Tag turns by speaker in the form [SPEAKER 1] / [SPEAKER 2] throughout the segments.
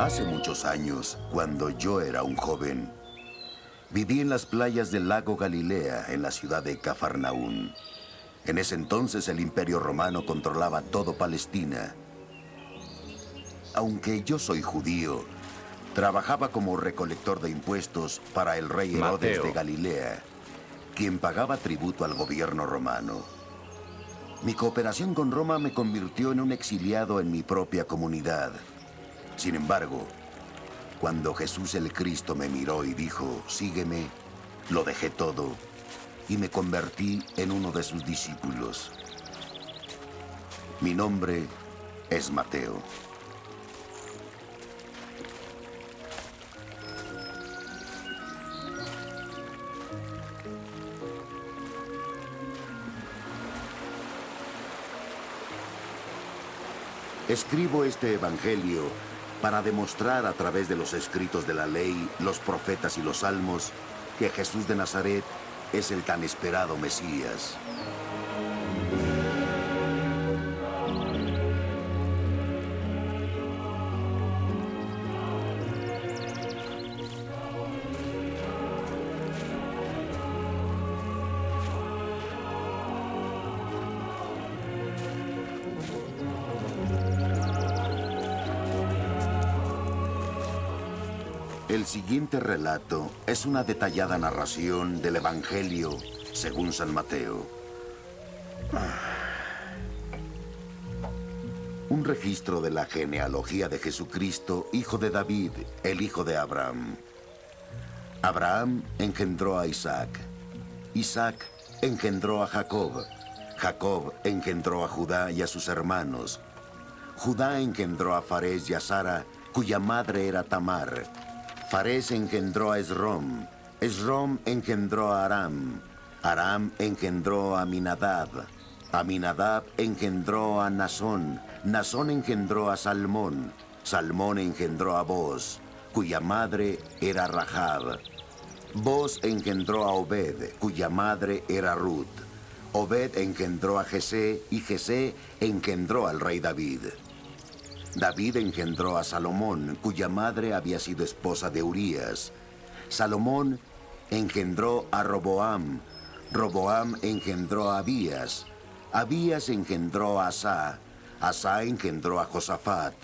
[SPEAKER 1] Hace muchos años, cuando yo era un joven, viví en las playas del lago Galilea, en la ciudad de Cafarnaún. En ese entonces el Imperio Romano controlaba todo Palestina. Aunque yo soy judío, trabajaba como recolector de impuestos para el rey Herodes de
[SPEAKER 2] Mateo.
[SPEAKER 1] Galilea, quien pagaba tributo al gobierno romano. Mi cooperación con Roma me convirtió en un exiliado en mi propia comunidad. Sin embargo, cuando Jesús el Cristo me miró y dijo, sígueme, lo dejé todo y me convertí en uno de sus discípulos. Mi nombre es Mateo. Escribo este evangelio para demostrar a través de los escritos de la ley, los profetas y los salmos que Jesús de Nazaret es el tan esperado Mesías. El siguiente relato es una detallada narración del Evangelio según San Mateo. Un registro de la genealogía de Jesucristo, hijo de David, el hijo de Abraham. Abraham engendró a Isaac. Isaac engendró a Jacob. Jacob engendró a Judá y a sus hermanos. Judá engendró a Farés y a Sara, cuya madre era Tamar. Farés engendró a Esrom. Esrom engendró a Aram. Aram engendró a Aminadab. Aminadab engendró a Nasón. Nasón engendró a Salmón. Salmón engendró a Boz, cuya madre era Rahab. Boz engendró a Obed, cuya madre era Ruth. Obed engendró a Jesé y Jesé engendró al rey David. David engendró a Salomón, cuya madre había sido esposa de Urías. Salomón engendró a Roboam. Roboam engendró a Abías. Abías engendró a Asá. Asá engendró a Josafat.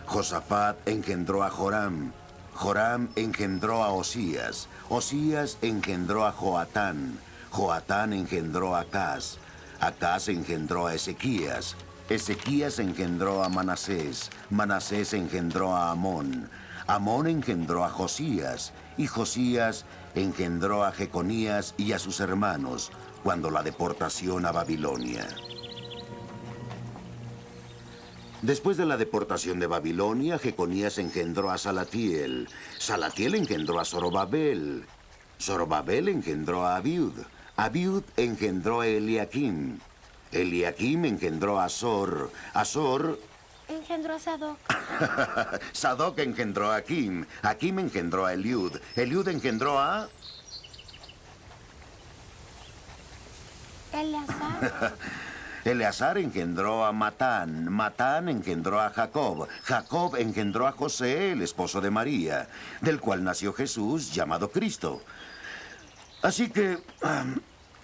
[SPEAKER 1] Josafat engendró a Joram. Joram engendró a Osías. Osías engendró a Joatán. Joatán engendró a Acaz. Acaz engendró a Ezequías. Ezequías engendró a Manasés. Manasés engendró a Amón. Amón engendró a Josías. Y Josías engendró a Jeconías y a sus hermanos cuando la deportación a Babilonia. Después de la deportación de Babilonia, Jeconías engendró a Salatiel. Salatiel engendró a Zorobabel. Zorobabel engendró a Abiud. Abiud engendró a Eliakim. Eliakim engendró a Azor. Azor
[SPEAKER 3] engendró a Sadoc.
[SPEAKER 1] Sadoc engendró a Akim. Akim engendró a Eliud. Eliud engendró a...
[SPEAKER 3] Eleazar.
[SPEAKER 1] Eleazar engendró a Matán. Matán engendró a Jacob. Jacob engendró a José, el esposo de María, del cual nació Jesús, llamado Cristo. Así que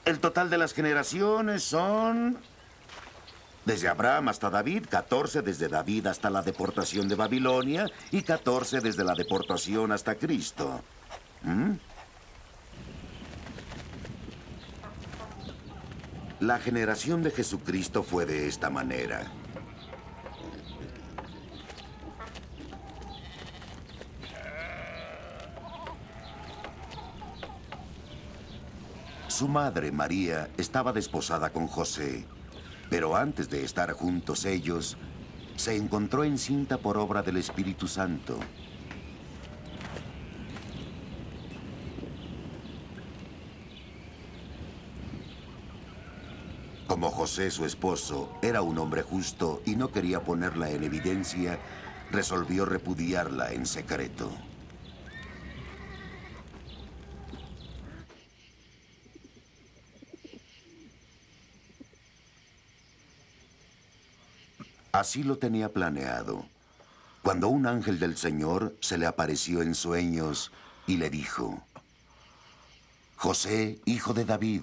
[SPEAKER 1] el total de las generaciones son... Desde Abraham hasta David, 14 desde David hasta la deportación de Babilonia y 14 desde la deportación hasta Cristo. La generación de Jesucristo fue de esta manera. Su madre, María, estaba desposada con José, pero antes de estar juntos ellos, se encontró encinta por obra del Espíritu Santo. Como José, su esposo, era un hombre justo y no quería ponerla en evidencia, resolvió repudiarla en secreto. Así lo tenía planeado. cuando un ángel del Señor se le apareció en sueños y le dijo: José, hijo de David,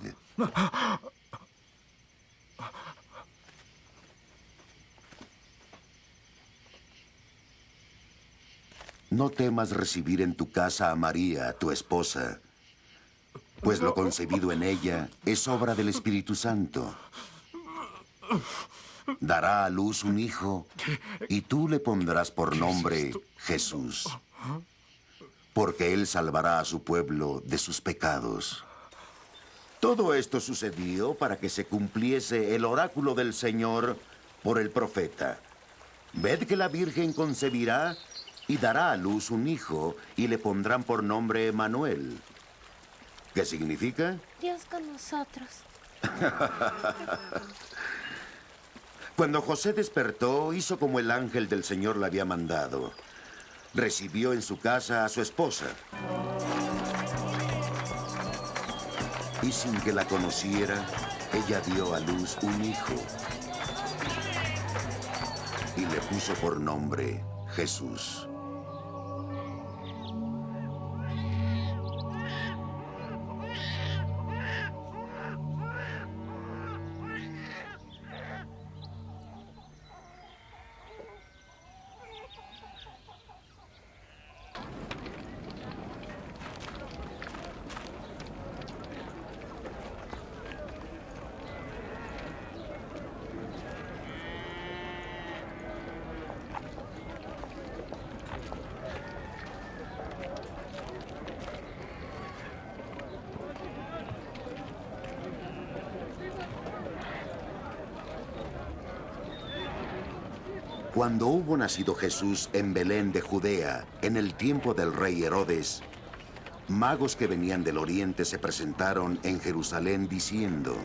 [SPEAKER 1] no temas recibir en tu casa a María, tu esposa, pues lo concebido en ella es obra del Espíritu Santo. Dará a luz un hijo y tú le pondrás por nombre Jesús, porque él salvará a su pueblo de sus pecados. Todo esto sucedió para que se cumpliese el oráculo del Señor por el profeta. Ved que la Virgen concebirá y dará a luz un hijo y le pondrán por nombre Emanuel. ¿Qué significa?
[SPEAKER 3] Dios con nosotros.
[SPEAKER 1] Cuando José despertó, hizo como el ángel del Señor le había mandado. Recibió en su casa a su esposa. Y sin que la conociera, ella dio a luz un hijo. Y le puso por nombre Jesús. Cuando hubo nacido Jesús en Belén de Judea, en el tiempo del rey Herodes, magos que venían del oriente se presentaron en Jerusalén diciendo: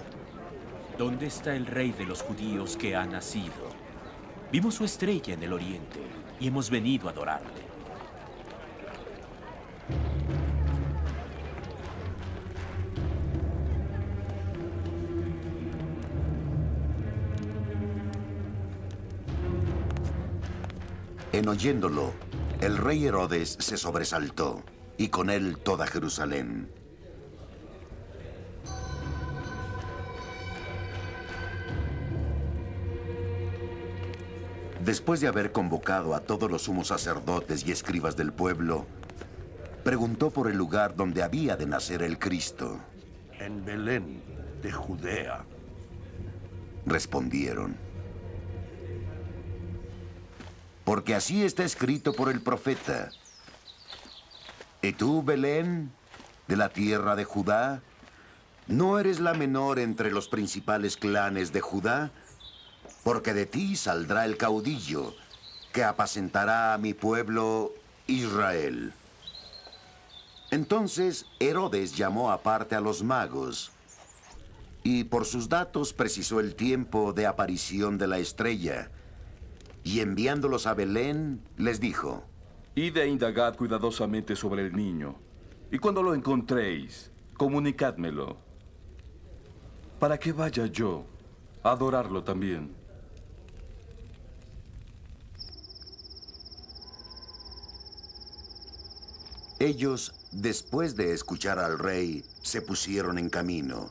[SPEAKER 2] ¿Dónde está el rey de los judíos que ha nacido? Vimos su estrella en el oriente y hemos venido a adorarle.
[SPEAKER 1] En oyéndolo, el rey Herodes se sobresaltó, y con él toda Jerusalén. Después de haber convocado a todos los sumos sacerdotes y escribas del pueblo, preguntó por el lugar donde había de nacer el Cristo.
[SPEAKER 4] En Belén de Judea.
[SPEAKER 1] Respondieron: porque así está escrito por el profeta. Y tú, Belén, de la tierra de Judá, ¿no eres la menor entre los principales clanes de Judá? Porque de ti saldrá el caudillo que apacentará a mi pueblo Israel. Entonces Herodes llamó aparte a los magos y por sus datos precisó el tiempo de aparición de la estrella. Y enviándolos a Belén, les dijo:
[SPEAKER 5] Id e indagad cuidadosamente sobre el niño, y cuando lo encontréis, comunicádmelo, para que vaya yo a adorarlo también.
[SPEAKER 1] Ellos, después de escuchar al rey, se pusieron en camino,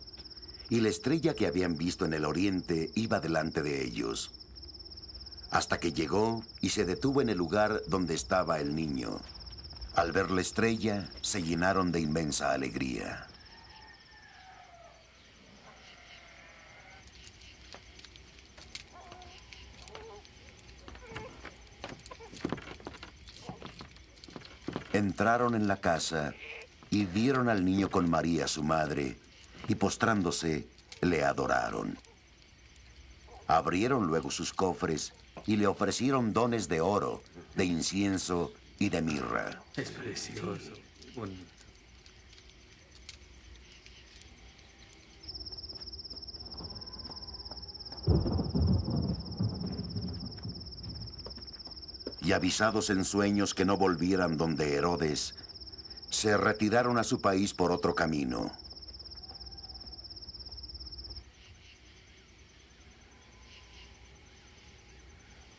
[SPEAKER 1] y la estrella que habían visto en el oriente iba delante de ellos, hasta que llegó y se detuvo en el lugar donde estaba el niño. Al ver la estrella, se llenaron de inmensa alegría. Entraron en la casa y vieron al niño con María, su madre, y postrándose, le adoraron. Abrieron luego sus cofres y le ofrecieron dones de oro, de incienso y de mirra.
[SPEAKER 6] Es precioso. Bonito.
[SPEAKER 1] Y avisados en sueños que no volvieran donde Herodes, se retiraron a su país por otro camino.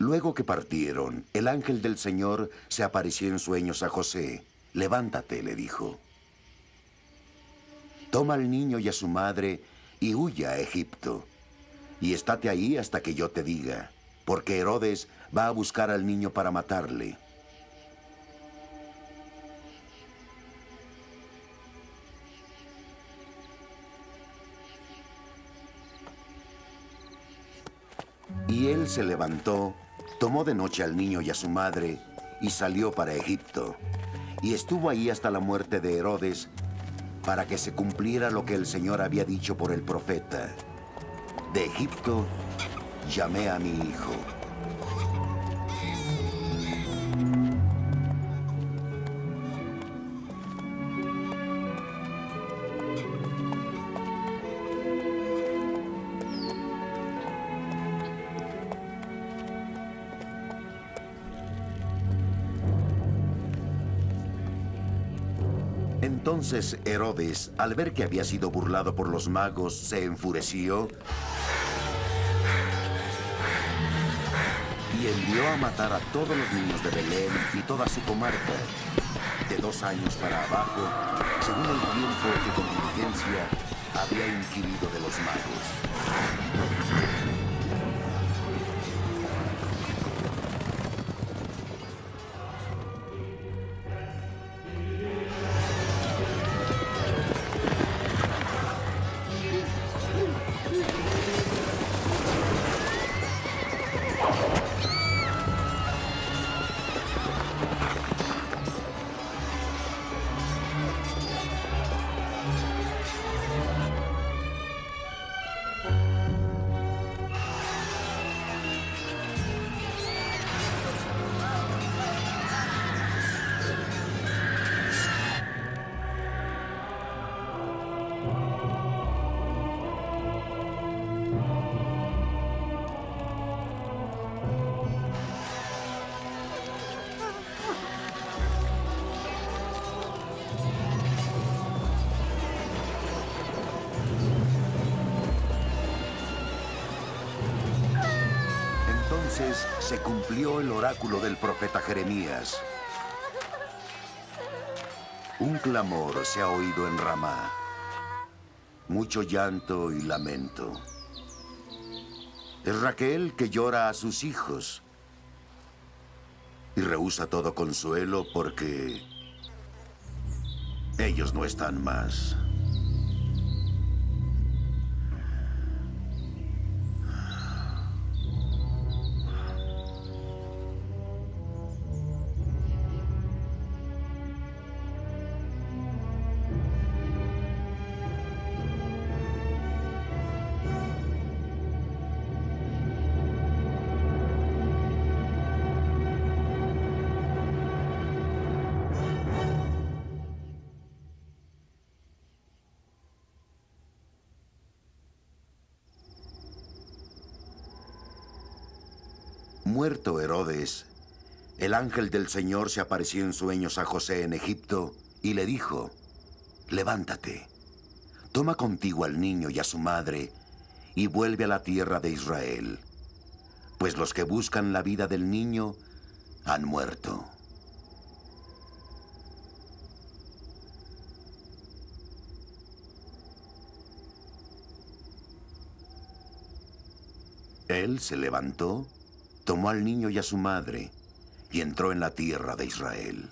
[SPEAKER 1] Luego que partieron, el ángel del Señor se apareció en sueños a José. Levántate, le dijo. Toma al niño y a su madre y huye a Egipto. Y estate ahí hasta que yo te diga, porque Herodes va a buscar al niño para matarle. Y él se levantó, tomó de noche al niño y a su madre, y salió para Egipto. Y estuvo ahí hasta la muerte de Herodes, para que se cumpliera lo que el Señor había dicho por el profeta. De Egipto llamé a mi hijo. Entonces Herodes, al ver que había sido burlado por los magos, se enfureció y envió a matar a todos los niños de Belén y toda su comarca, de 2 años para abajo, según el tiempo que con diligencia había inquirido de los magos. Entonces se cumplió el oráculo del profeta Jeremías. Un clamor se ha oído en Ramá, mucho llanto y lamento. Es Raquel que llora a sus hijos y rehúsa todo consuelo porque ellos no están más. Muerto Herodes, el ángel del Señor se apareció en sueños a José en Egipto y le dijo: levántate, toma contigo al niño y a su madre y vuelve a la tierra de Israel, pues los que buscan la vida del niño han muerto. Él se levantó, tomó al niño y a su madre y entró en la tierra de Israel.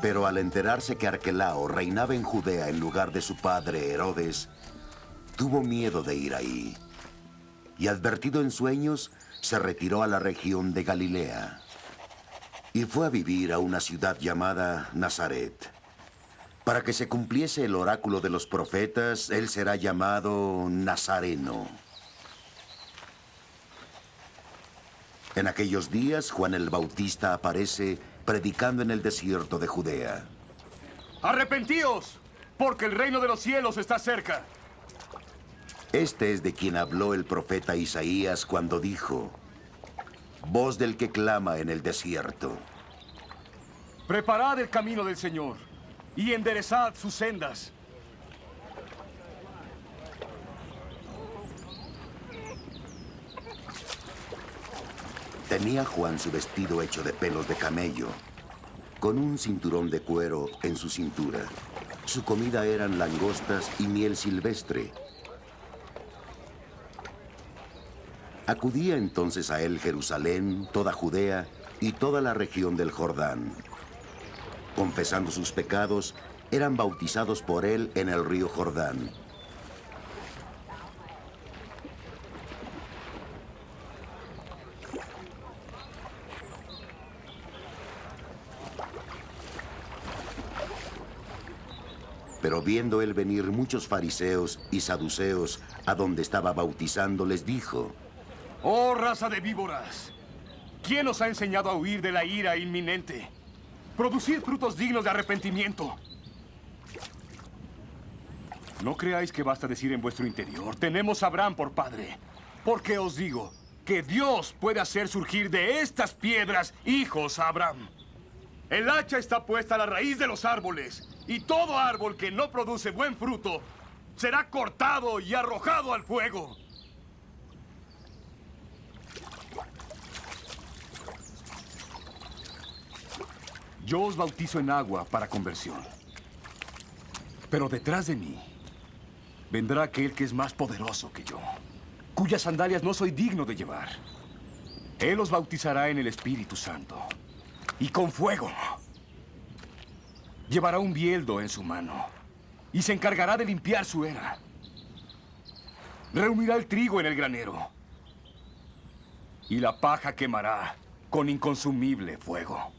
[SPEAKER 1] Pero al enterarse que Arquelao reinaba en Judea en lugar de su padre Herodes, tuvo miedo de ir ahí. Y advertido en sueños, se retiró a la región de Galilea y fue a vivir a una ciudad llamada Nazaret. Para que se cumpliese el oráculo de los profetas, él será llamado Nazareno. En aquellos días, Juan el Bautista aparece predicando en el desierto de Judea.
[SPEAKER 7] ¡Arrepentíos! Porque el reino de los cielos está cerca.
[SPEAKER 1] Este es de quien habló el profeta Isaías cuando dijo: voz del que clama en el desierto.
[SPEAKER 7] Preparad el camino del Señor y enderezad sus sendas.
[SPEAKER 1] Tenía Juan su vestido hecho de pelos de camello, con un cinturón de cuero en su cintura. Su comida eran langostas y miel silvestre. Acudía entonces a él Jerusalén, toda Judea y toda la región del Jordán. Confesando sus pecados, eran bautizados por él en el río Jordán. Pero viendo él venir muchos fariseos y saduceos a donde estaba bautizando, les dijo:
[SPEAKER 7] ¡Oh, raza de víboras! ¿Quién os ha enseñado a huir de la ira inminente? Producid frutos dignos de arrepentimiento. No creáis que basta decir en vuestro interior: tenemos a Abraham por padre. Porque os digo que Dios puede hacer surgir de estas piedras hijos a Abraham. El hacha está puesta a la raíz de los árboles, y todo árbol que no produce buen fruto será cortado y arrojado al fuego. Yo os bautizo en agua para conversión. Pero detrás de mí vendrá aquel que es más poderoso que yo, cuyas sandalias no soy digno de llevar. Él os bautizará en el Espíritu Santo y con fuego. Llevará un bieldo en su mano y se encargará de limpiar su era. Reunirá el trigo en el granero y la paja quemará con inconsumible fuego.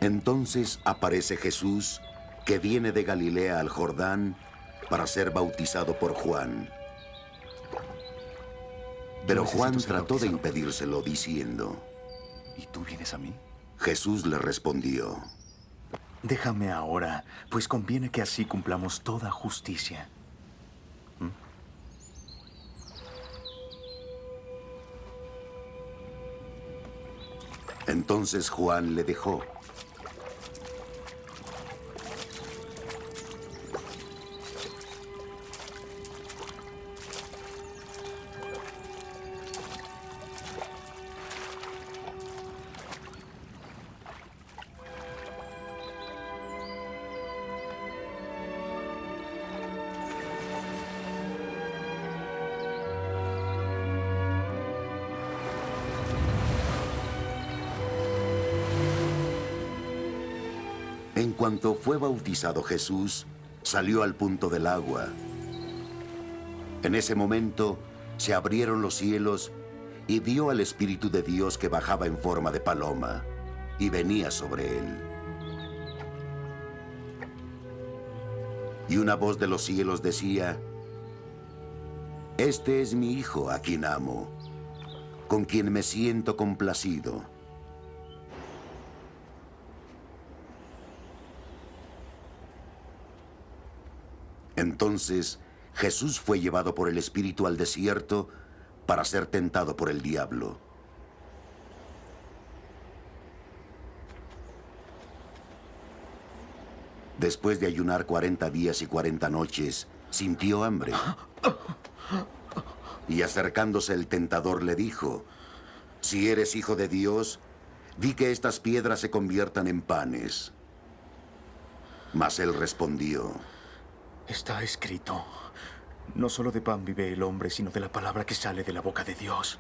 [SPEAKER 1] Entonces aparece Jesús, que viene de Galilea al Jordán para ser bautizado por Juan. Pero Juan trató de impedírselo, diciendo:
[SPEAKER 7] ¿Y tú vienes a mí?
[SPEAKER 1] Jesús le respondió:
[SPEAKER 8] Déjame ahora, pues conviene que así cumplamos toda justicia.
[SPEAKER 1] Entonces Juan le dejó. En cuanto fue bautizado Jesús, salió al punto del agua. En ese momento se abrieron los cielos y vio al Espíritu de Dios que bajaba en forma de paloma y venía sobre él. Y una voz de los cielos decía: Este es mi Hijo a quien amo, con quien me siento complacido. Entonces Jesús fue llevado por el Espíritu al desierto para ser tentado por el diablo. Después de ayunar 40 días y 40 noches, sintió hambre. Y acercándose el tentador le dijo: Si eres hijo de Dios, di que estas piedras se conviertan en panes. Mas él respondió:
[SPEAKER 8] Está escrito: no solo de pan vive el hombre, sino de la palabra que sale de la boca de Dios.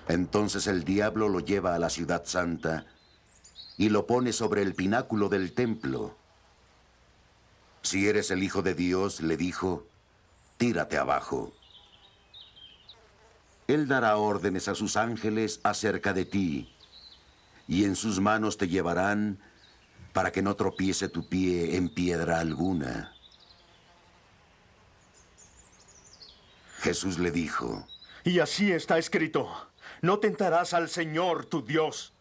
[SPEAKER 1] Entonces el diablo lo lleva a la ciudad santa y lo pone sobre el pináculo del templo. Si eres el Hijo de Dios, le dijo, tírate abajo. Él dará órdenes a sus ángeles acerca de ti, y en sus manos te llevarán para que no tropiece tu pie en piedra alguna. Jesús le dijo,
[SPEAKER 8] Y así está escrito, no tentarás al Señor tu Dios.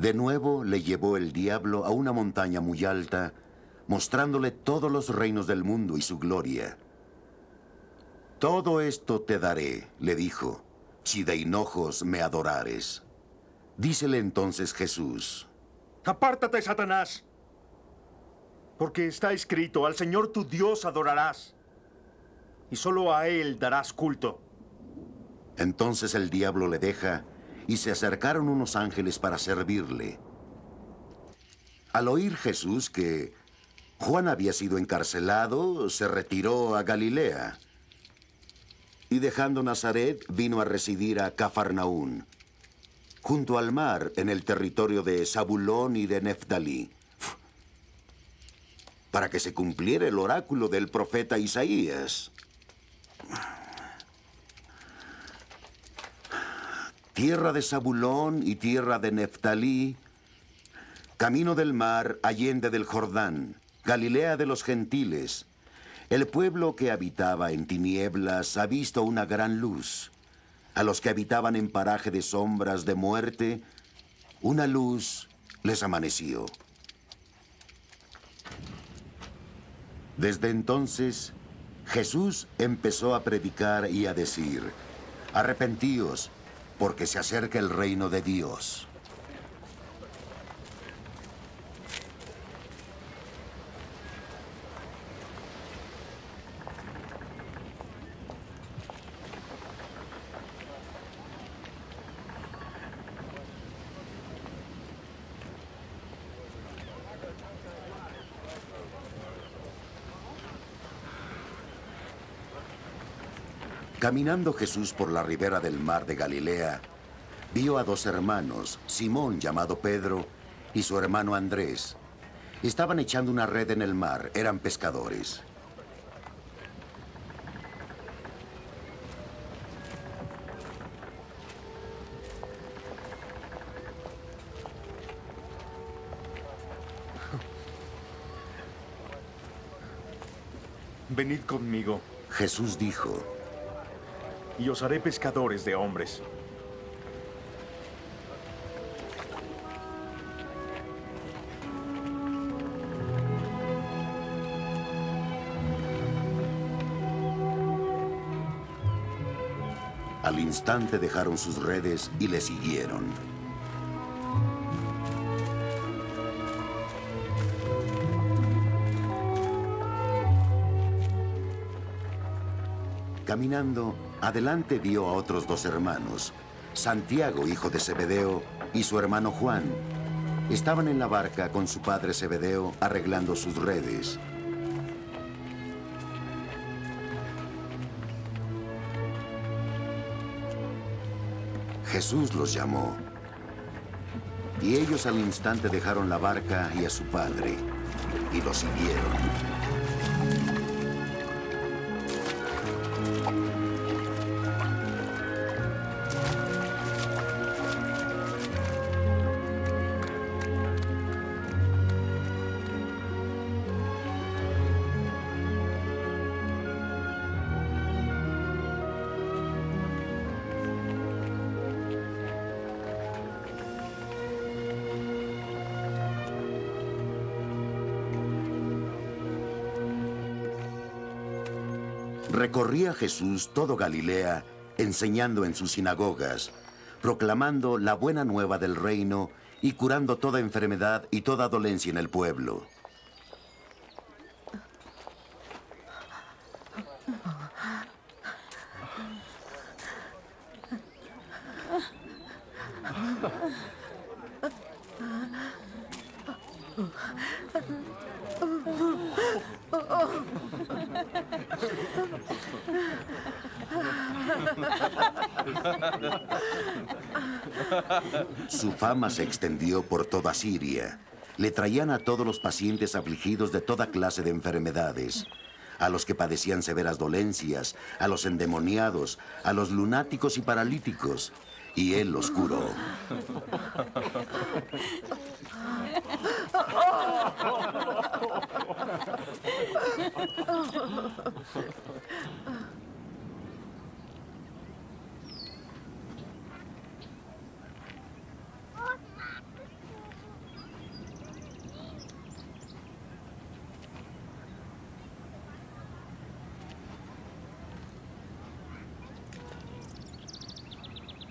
[SPEAKER 1] De nuevo le llevó el diablo a una montaña muy alta, mostrándole todos los reinos del mundo y su gloria. Todo esto te daré, le dijo, si de hinojos me adorares. Dícele entonces Jesús,
[SPEAKER 8] Apártate, Satanás, porque está escrito, al Señor tu Dios adorarás, y solo a Él darás culto.
[SPEAKER 1] entonces el diablo le deja, y se acercaron unos ángeles para servirle. Al oír Jesús que Juan había sido encarcelado, se retiró a Galilea. Y dejando Nazaret, vino a residir a Cafarnaún, junto al mar, en el territorio de Zabulón y de Neftalí, para que se cumpliera el oráculo del profeta Isaías. Tierra de Zabulón y tierra de Neftalí, camino del mar, allende del Jordán, Galilea de los gentiles. El pueblo que habitaba en tinieblas ha visto una gran luz. A los que habitaban en paraje de sombras de muerte, una luz les amaneció. Desde entonces, Jesús empezó a predicar y a decir, arrepentíos, porque se acerca el reino de Dios. Caminando Jesús por la ribera del mar de Galilea, vio a dos hermanos, Simón llamado Pedro y su hermano Andrés. Estaban echando una red en el mar, eran pescadores.
[SPEAKER 8] Venid conmigo,
[SPEAKER 1] Jesús dijo,
[SPEAKER 8] y os haré pescadores de hombres.
[SPEAKER 1] Al instante dejaron sus redes y le siguieron. Caminando, adelante vio a otros dos hermanos, Santiago, hijo de Zebedeo, y su hermano Juan. Estaban en la barca con su padre Zebedeo arreglando sus redes. Jesús los llamó, y ellos al instante dejaron la barca y a su padre, y lo siguieron. Recorría Jesús todo Galilea, enseñando en sus sinagogas, proclamando la buena nueva del reino y curando toda enfermedad y toda dolencia en el pueblo. Su fama se extendió por toda Siria. Le traían a todos los pacientes afligidos de toda clase de enfermedades, a los que padecían severas dolencias, a los endemoniados, a los lunáticos y paralíticos, y él los curó.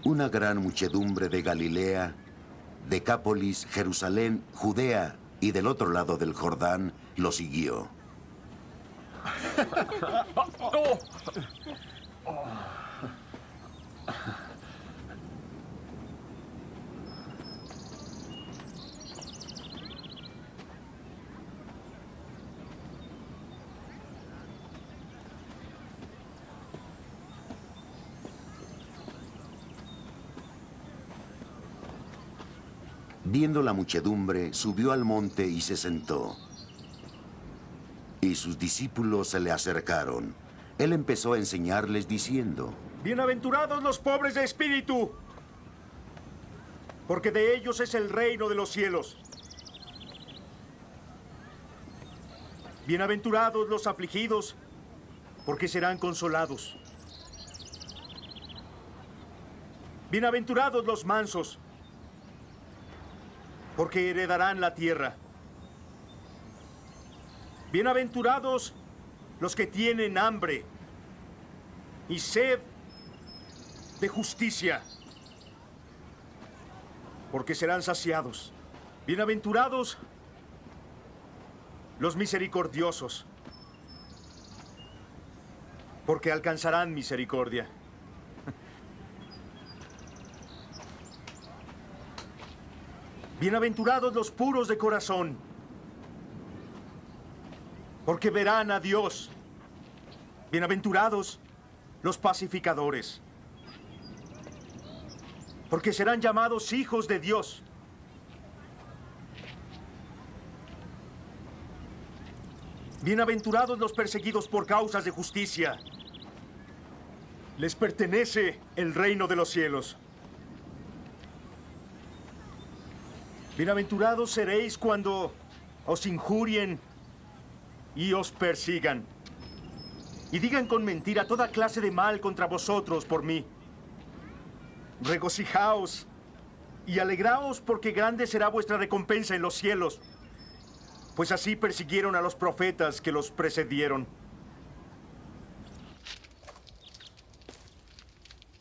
[SPEAKER 1] Una gran muchedumbre de Galilea, Decápolis, Jerusalén, Judea y del otro lado del Jordán lo siguió. Viendo la muchedumbre, subió al monte y se sentó. Y sus discípulos se le acercaron. Él empezó a enseñarles diciendo:
[SPEAKER 8] Bienaventurados los pobres de espíritu, porque de ellos es el reino de los cielos. Bienaventurados los afligidos, porque serán consolados. Bienaventurados los mansos, porque heredarán la tierra. Bienaventurados los que tienen hambre y sed de justicia, porque serán saciados. Bienaventurados los misericordiosos, porque alcanzarán misericordia. Bienaventurados los puros de corazón, porque verán a Dios. Bienaventurados los pacificadores, porque serán llamados hijos de Dios. Bienaventurados los perseguidos por causas de justicia. Les pertenece el reino de los cielos. Bienaventurados seréis cuando os injurien y os persigan, y digan con mentira toda clase de mal contra vosotros por mí. Regocijaos y alegraos, porque grande será vuestra recompensa en los cielos, pues así persiguieron a los profetas que los precedieron.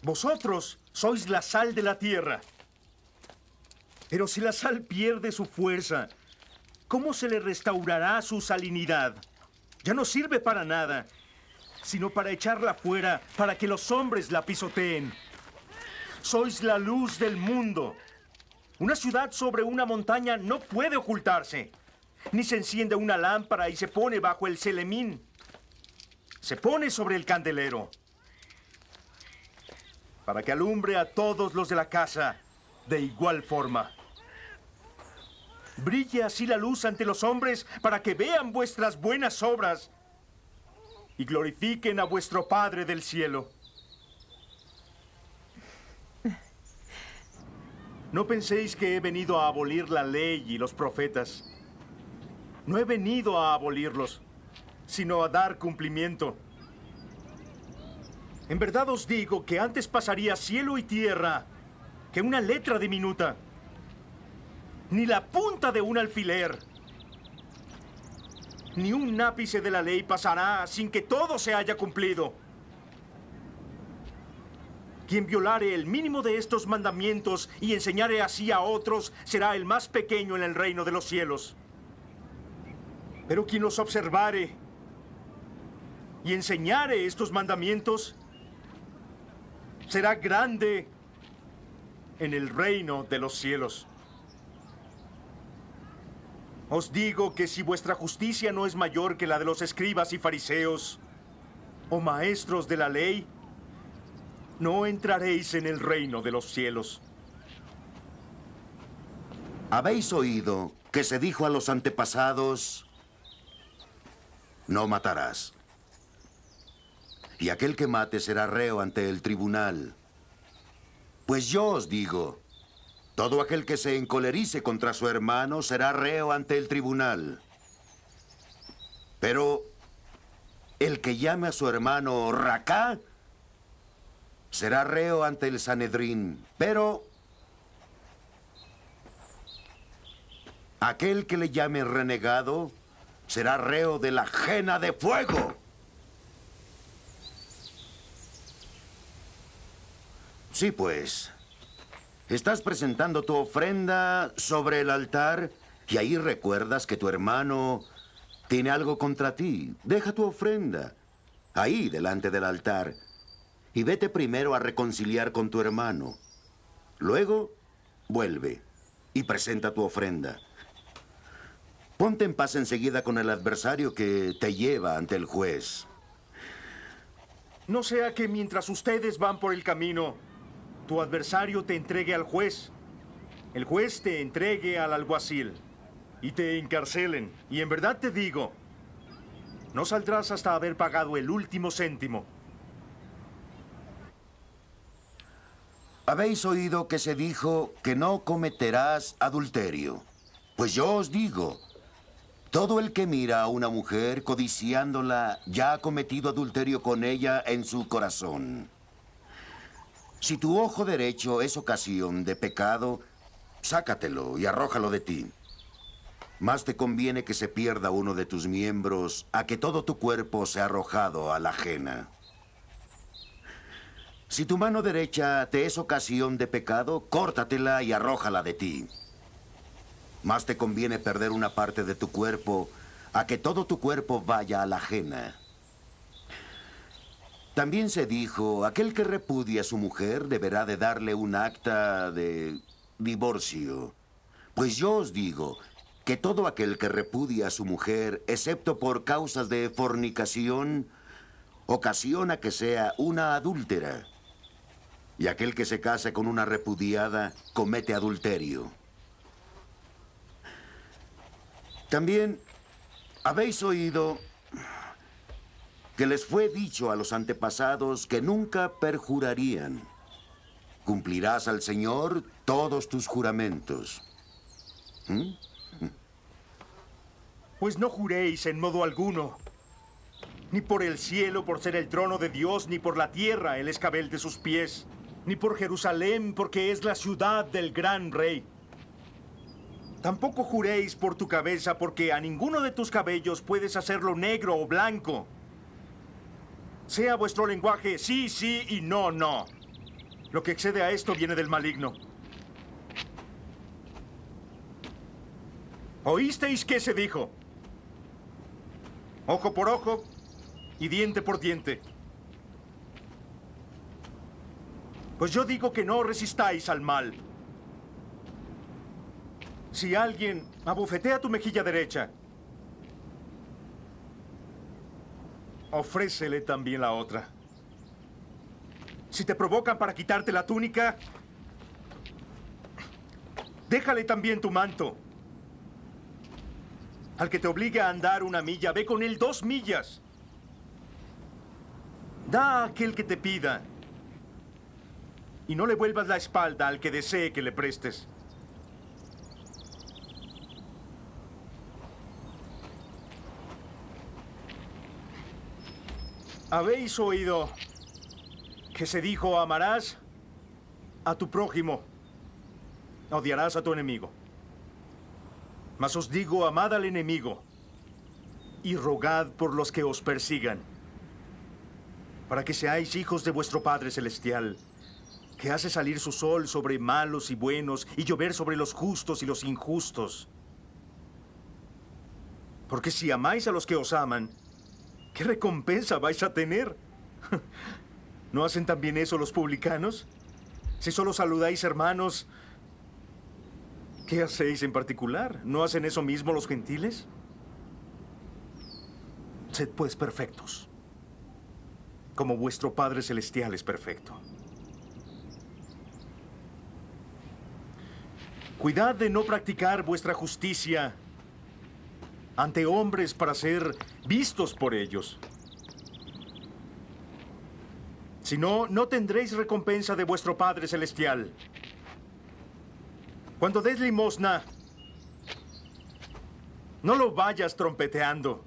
[SPEAKER 8] Vosotros sois la sal de la tierra. Pero si la sal pierde su fuerza, ¿cómo se le restaurará su salinidad? Ya no sirve para nada, sino para echarla fuera, para que los hombres la pisoteen. Sois la luz del mundo. Una ciudad sobre una montaña no puede ocultarse, ni se enciende una lámpara y se pone bajo el celemín. Se pone sobre el candelero, para que alumbre a todos los de la casa de igual forma. Brille así la luz ante los hombres, para que vean vuestras buenas obras y glorifiquen a vuestro Padre del cielo. No penséis que he venido a abolir la ley y los profetas. No he venido a abolirlos, sino a dar cumplimiento. En verdad os digo que antes pasaría cielo y tierra que una letra diminuta, ni la punta de un alfiler, ni un ápice de la ley pasará sin que todo se haya cumplido. Quien violare el mínimo de estos mandamientos y enseñare así a otros será el más pequeño en el reino de los cielos. Pero quien los observare y enseñare estos mandamientos será grande en el reino de los cielos. Os digo que si vuestra justicia no es mayor que la de los escribas y fariseos, o maestros de la ley, no entraréis en el reino de los cielos.
[SPEAKER 1] Habéis oído que se dijo a los antepasados, no matarás. Y aquel que mate será reo ante el tribunal. Pues yo os digo, todo aquel que se encolerice contra su hermano será reo ante el tribunal. Pero el que llame a su hermano Racá será reo ante el Sanedrín. Pero aquel que le llame renegado será reo de la jena de fuego. Sí, pues. Estás presentando tu ofrenda sobre el altar y ahí recuerdas que tu hermano tiene algo contra ti. Deja tu ofrenda ahí delante del altar y vete primero a reconciliar con tu hermano. Luego, vuelve y presenta tu ofrenda. Ponte en paz enseguida con el adversario que te lleva ante el juez.
[SPEAKER 8] No sea que mientras ustedes van por el camino, tu adversario te entregue al juez, el juez te entregue al alguacil y te encarcelen. Y en verdad te digo, no saldrás hasta haber pagado el último céntimo.
[SPEAKER 1] Habéis oído que se dijo que no cometerás adulterio. Pues yo os digo, todo el que mira a una mujer codiciándola ya ha cometido adulterio con ella en su corazón. Si tu ojo derecho es ocasión de pecado, sácatelo y arrójalo de ti. Más te conviene que se pierda uno de tus miembros a que todo tu cuerpo sea arrojado a la ajena. Si tu mano derecha te es ocasión de pecado, córtatela y arrójala de ti. Más te conviene perder una parte de tu cuerpo a que todo tu cuerpo vaya a la ajena. También se dijo, aquel que repudia a su mujer deberá de darle un acta de divorcio. Pues yo os digo que todo aquel que repudia a su mujer, excepto por causas de fornicación, ocasiona que sea una adúltera. Y aquel que se casa con una repudiada comete adulterio. También habéis oído que les fue dicho a los antepasados que nunca perjurarían. Cumplirás al Señor todos tus juramentos.
[SPEAKER 8] Pues no juréis en modo alguno, ni por el cielo por ser el trono de Dios, ni por la tierra el escabel de sus pies, ni por Jerusalén porque es la ciudad del gran rey. Tampoco juréis por tu cabeza porque a ninguno de tus cabellos puedes hacerlo negro o blanco. Sea vuestro lenguaje sí, sí y no, no. Lo que excede a esto viene del maligno. ¿Oísteis qué se dijo? Ojo por ojo y diente por diente. Pues yo digo que no resistáis al mal. Si alguien abofetea tu mejilla derecha, ofrécele también la otra. Si te provocan para quitarte la túnica, déjale también tu manto. Al que te obligue a andar 1 milla, ve con él 2 millas. Da a aquel que te pida. Y no le vuelvas la espalda al que desee que le prestes. ¿Habéis oído que se dijo, amarás a tu prójimo, odiarás a tu enemigo? Mas os digo, amad al enemigo y rogad por los que os persigan, para que seáis hijos de vuestro Padre Celestial, que hace salir su sol sobre malos y buenos y llover sobre los justos y los injustos. Porque si amáis a los que os aman, ¿qué recompensa vais a tener? ¿No hacen también eso los publicanos? Si solo saludáis hermanos, ¿qué hacéis en particular? ¿No hacen eso mismo los gentiles? Sed pues perfectos, como vuestro Padre Celestial es perfecto. Cuidad de no practicar vuestra justicia ante hombres para ser vistos por ellos. Si no, no tendréis recompensa de vuestro Padre Celestial. Cuando des limosna, no lo vayas trompeteando,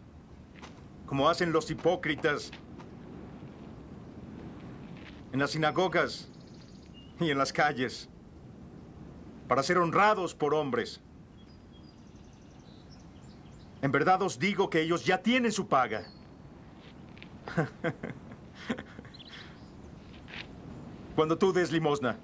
[SPEAKER 8] como hacen los hipócritas en las sinagogas y en las calles, para ser honrados por hombres. En verdad os digo que ellos ya tienen su paga. Cuando tú des limosna,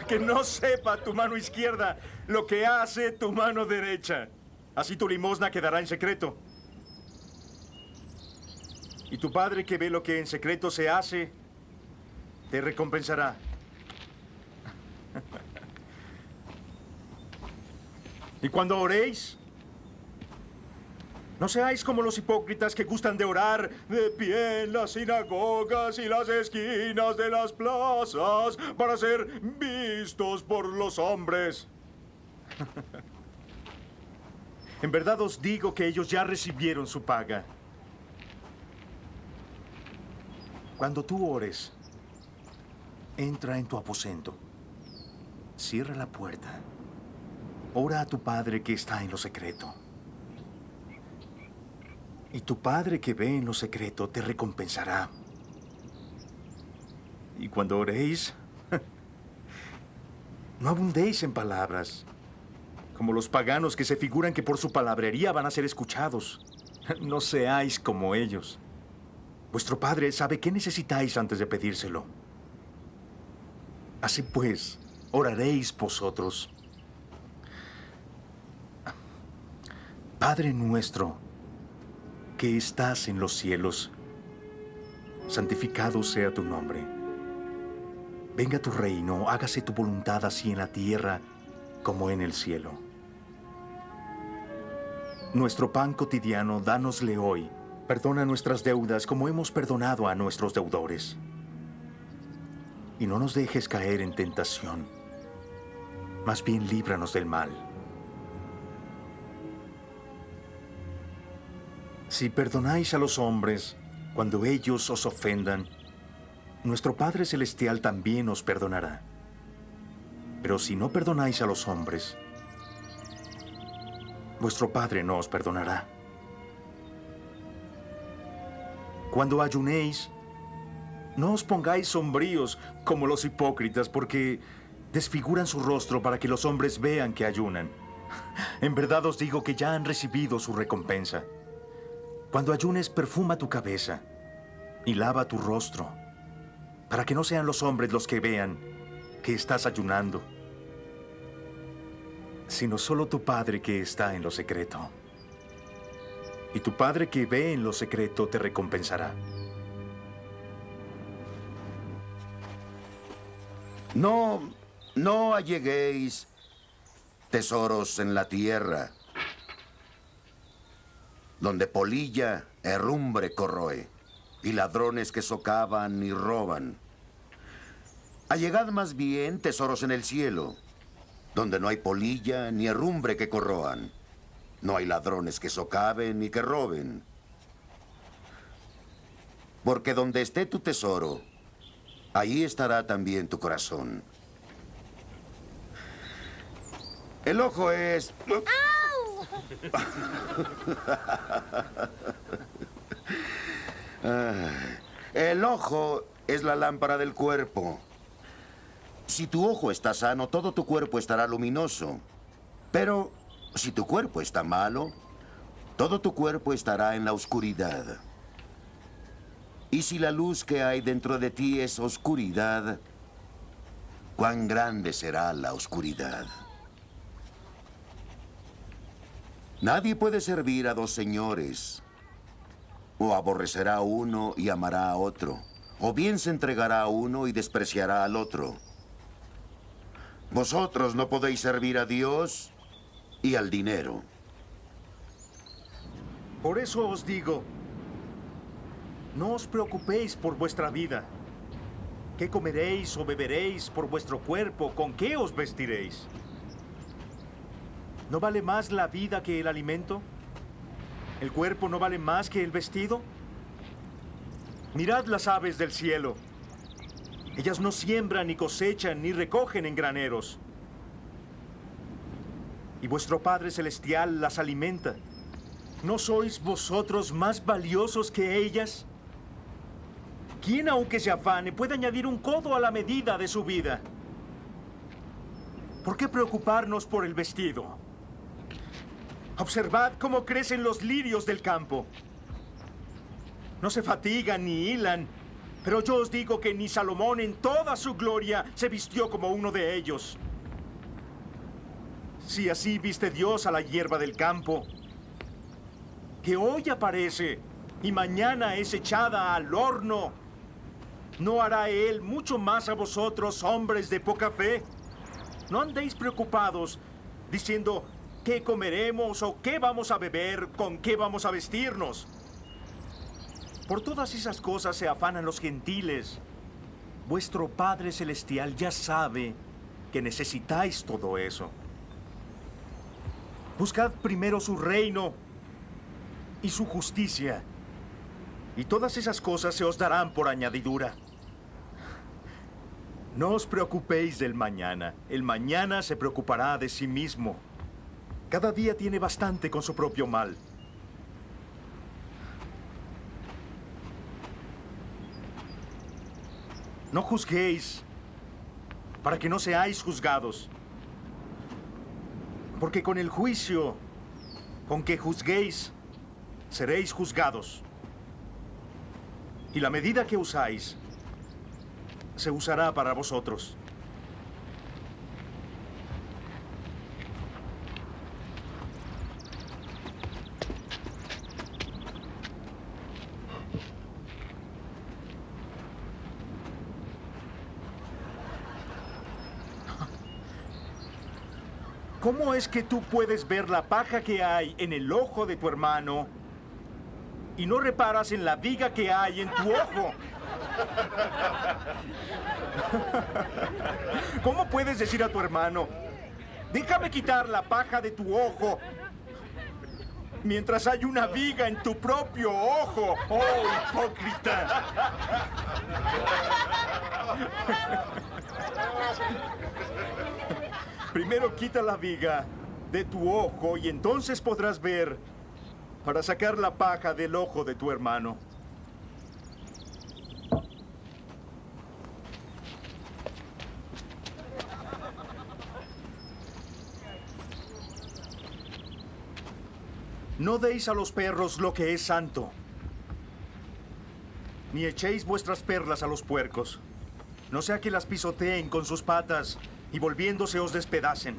[SPEAKER 8] que no sepa tu mano izquierda lo que hace tu mano derecha. Así tu limosna quedará en secreto. Y tu Padre que ve lo que en secreto se hace, te recompensará. Y cuando oréis, no seáis como los hipócritas que gustan de orar de pie en las sinagogas y las esquinas de las plazas para ser vistos por los hombres. En verdad os digo que ellos ya recibieron su paga. Cuando tú ores, entra en tu aposento, cierra la puerta, ora a tu Padre que está en lo secreto. Y tu Padre que ve en lo secreto te recompensará. Y cuando oréis, no abundéis en palabras, como los paganos que se figuran que por su palabrería van a ser escuchados. No seáis como ellos. Vuestro Padre sabe qué necesitáis antes de pedírselo. Así pues, oraréis vosotros. Padre nuestro, que estás en los cielos, santificado sea tu nombre. Venga tu reino, hágase tu voluntad así en la tierra como en el cielo. Nuestro pan cotidiano, dánosle hoy. Perdona nuestras deudas como hemos perdonado a nuestros deudores. Y no nos dejes caer en tentación, más bien líbranos del mal. Si perdonáis a los hombres cuando ellos os ofendan, nuestro Padre Celestial también os perdonará. Pero si no perdonáis a los hombres, vuestro Padre no os perdonará. Cuando ayunéis, no os pongáis sombríos como los hipócritas, porque desfiguran su rostro para que los hombres vean que ayunan. En verdad os digo que ya han recibido su recompensa. Cuando ayunes, perfuma tu cabeza y lava tu rostro, para que no sean los hombres los que vean que estás ayunando, sino solo tu Padre que está en lo secreto. Y tu Padre que ve en lo secreto te recompensará.
[SPEAKER 1] No alleguéis tesoros en la tierra, donde polilla, herrumbre corroe, y ladrones que socavan y roban. Allegad más bien tesoros en el cielo, donde no hay polilla ni herrumbre que corroan. No hay ladrones que socaven ni que roben. Porque donde esté tu tesoro, ahí estará también tu corazón. El ojo es...
[SPEAKER 3] ¡Au!
[SPEAKER 1] El ojo es la lámpara del cuerpo. Si tu ojo está sano, todo tu cuerpo estará luminoso. Pero si tu cuerpo está malo, todo tu cuerpo estará en la oscuridad. Y si la luz que hay dentro de ti es oscuridad, ¿cuán grande será la oscuridad? Nadie puede servir a dos señores. O aborrecerá a uno y amará a otro, o bien se entregará a uno y despreciará al otro. Vosotros no podéis servir a Dios y al dinero.
[SPEAKER 8] Por eso os digo, no os preocupéis por vuestra vida. ¿Qué comeréis o beberéis? Por vuestro cuerpo, ¿con qué os vestiréis? ¿No vale más la vida que el alimento? ¿El cuerpo no vale más que el vestido? Mirad las aves del cielo. Ellas no siembran, ni cosechan, ni recogen en graneros. Y vuestro Padre Celestial las alimenta. ¿No sois vosotros más valiosos que ellas? ¿Quién, aunque se afane, puede añadir un codo a la medida de su vida? ¿Por qué preocuparnos por el vestido? Observad cómo crecen los lirios del campo. No se fatigan ni hilan, pero yo os digo que ni Salomón en toda su gloria se vistió como uno de ellos. Si así viste Dios a la hierba del campo, que hoy aparece y mañana es echada al horno, ¿no hará Él mucho más a vosotros, hombres de poca fe? No andéis preocupados, diciendo, ¿qué comeremos o qué vamos a beber? ¿Con qué vamos a vestirnos? Por todas esas cosas se afanan los gentiles. Vuestro Padre Celestial ya sabe que necesitáis todo eso. Buscad primero su reino y su justicia, y todas esas cosas se os darán por añadidura. No os preocupéis del mañana. El mañana se preocupará de sí mismo. Cada día tiene bastante con su propio mal. No juzguéis, para que no seáis juzgados. Porque con el juicio con que juzguéis, seréis juzgados. Y la medida que usáis, se usará para vosotros. ¿Cómo es que tú puedes ver la paja que hay en el ojo de tu hermano y no reparas en la viga que hay en tu ojo? ¿Cómo puedes decir a tu hermano, déjame quitar la paja de tu ojo, mientras hay una viga en tu propio ojo? ¡Oh, hipócrita! Primero quita la viga de tu ojo y entonces podrás ver para sacar la paja del ojo de tu hermano. No deis a los perros lo que es santo, ni echéis vuestras perlas a los puercos, no sea que las pisoteen con sus patas y volviéndose os despedacen.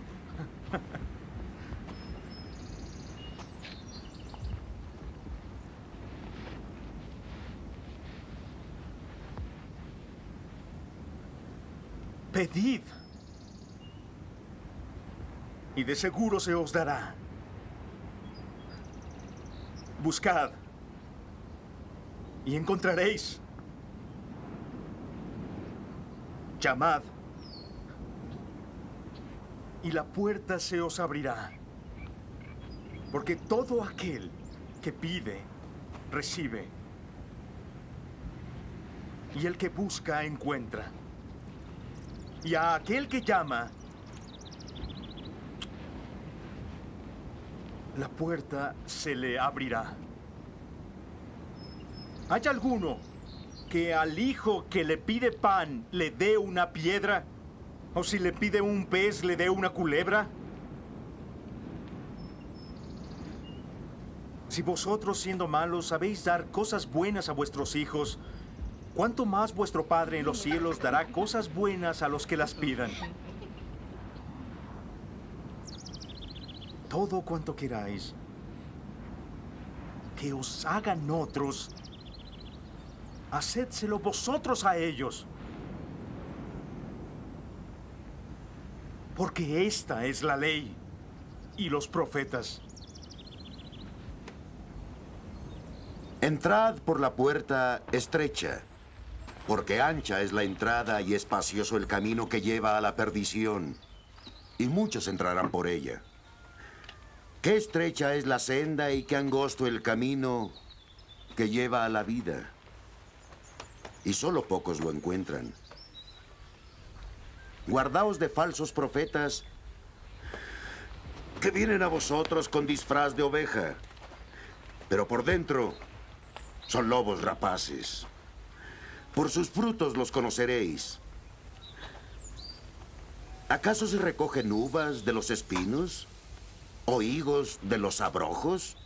[SPEAKER 8] Pedid, y de seguro se os dará. Buscad, y encontraréis. Llamad, y la puerta se os abrirá. Porque todo aquel que pide, recibe. Y el que busca, encuentra. Y a aquel que llama, la puerta se le abrirá. ¿Hay alguno que al hijo que le pide pan le dé una piedra? ¿O si le pide un pez le dé una culebra? Si vosotros, siendo malos, sabéis dar cosas buenas a vuestros hijos, ¿cuánto más vuestro Padre en los cielos dará cosas buenas a los que las pidan? Todo cuanto queráis, que os hagan otros, hacedselo vosotros a ellos. Porque esta es la ley y los profetas.
[SPEAKER 1] Entrad por la puerta estrecha, porque ancha es la entrada y espacioso el camino que lleva a la perdición, y muchos entrarán por ella. Qué estrecha es la senda y qué angosto el camino que lleva a la vida, y solo pocos lo encuentran. Guardaos de falsos profetas que vienen a vosotros con disfraz de oveja, pero por dentro son lobos rapaces. Por sus frutos los conoceréis. ¿Acaso se recogen uvas de los espinos o higos de los abrojos?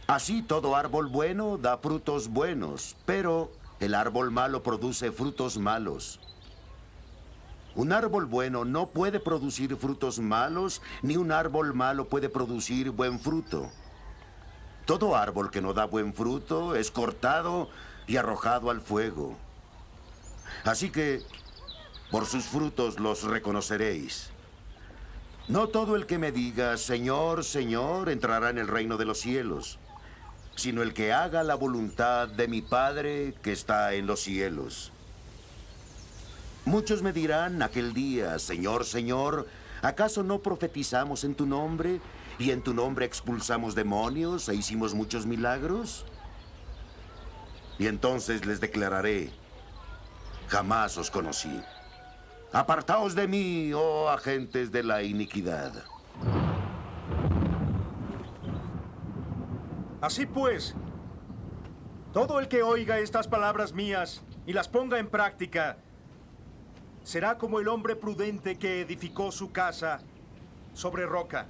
[SPEAKER 1] Así todo árbol bueno da frutos buenos, pero el árbol malo produce frutos malos. Un árbol bueno no puede producir frutos malos, ni un árbol malo puede producir buen fruto. Todo árbol que no da buen fruto es cortado y arrojado al fuego. Así que, por sus frutos los reconoceréis. No todo el que me diga, Señor, Señor, entrará en el reino de los cielos, sino el que haga la voluntad de mi Padre que está en los cielos. Muchos me dirán aquel día, Señor, Señor, ¿acaso no profetizamos en tu nombre? ¿Y en tu nombre expulsamos demonios e hicimos muchos milagros? Y entonces les declararé, jamás os conocí. Apartaos de mí, oh agentes de la iniquidad.
[SPEAKER 8] Así pues, todo el que oiga estas palabras mías y las ponga en práctica, será como el hombre prudente que edificó su casa sobre roca.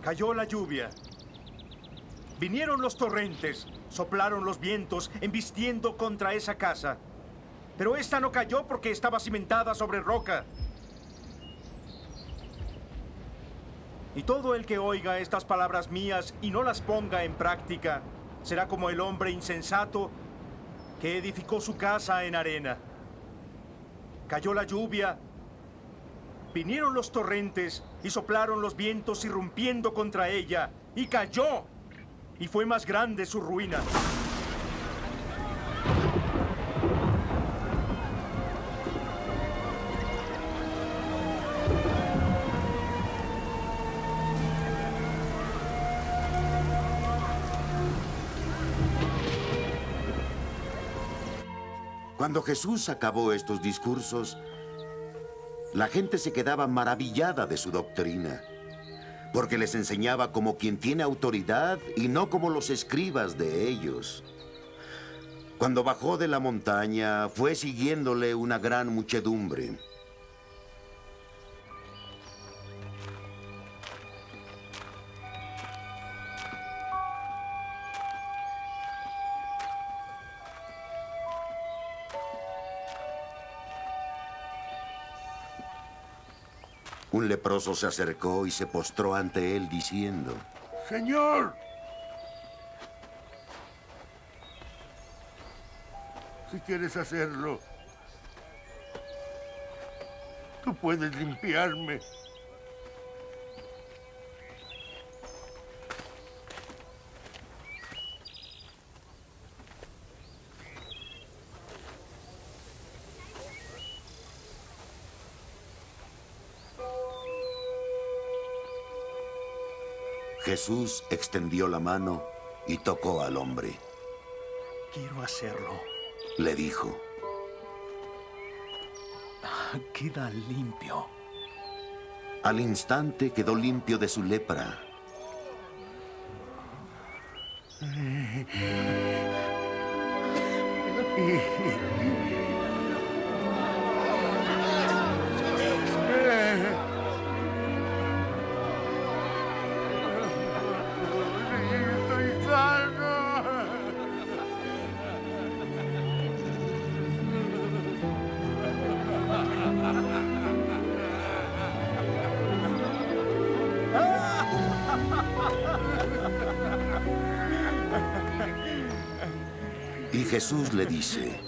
[SPEAKER 8] Cayó la lluvia, vinieron los torrentes, soplaron los vientos, embistiendo contra esa casa. Pero esta no cayó porque estaba cimentada sobre roca. Y todo el que oiga estas palabras mías y no las ponga en práctica, será como el hombre insensato que edificó su casa en arena. Cayó la lluvia, vinieron los torrentes y soplaron los vientos irrumpiendo contra ella, y cayó, y fue más grande su ruina.
[SPEAKER 1] Cuando Jesús acabó estos discursos, la gente se quedaba maravillada de su doctrina, porque les enseñaba como quien tiene autoridad y no como los escribas de ellos. Cuando bajó de la montaña, fue siguiéndole una gran muchedumbre. Un leproso se acercó y se postró ante él diciendo,
[SPEAKER 4] Señor, si quieres hacerlo, tú puedes limpiarme.
[SPEAKER 1] Jesús extendió la mano y tocó al hombre.
[SPEAKER 8] Quiero hacerlo.
[SPEAKER 1] Le dijo,
[SPEAKER 8] Queda limpio.
[SPEAKER 1] al instante quedó limpio de su lepra.
[SPEAKER 4] Estoy sano.
[SPEAKER 1] Y Jesús le dice,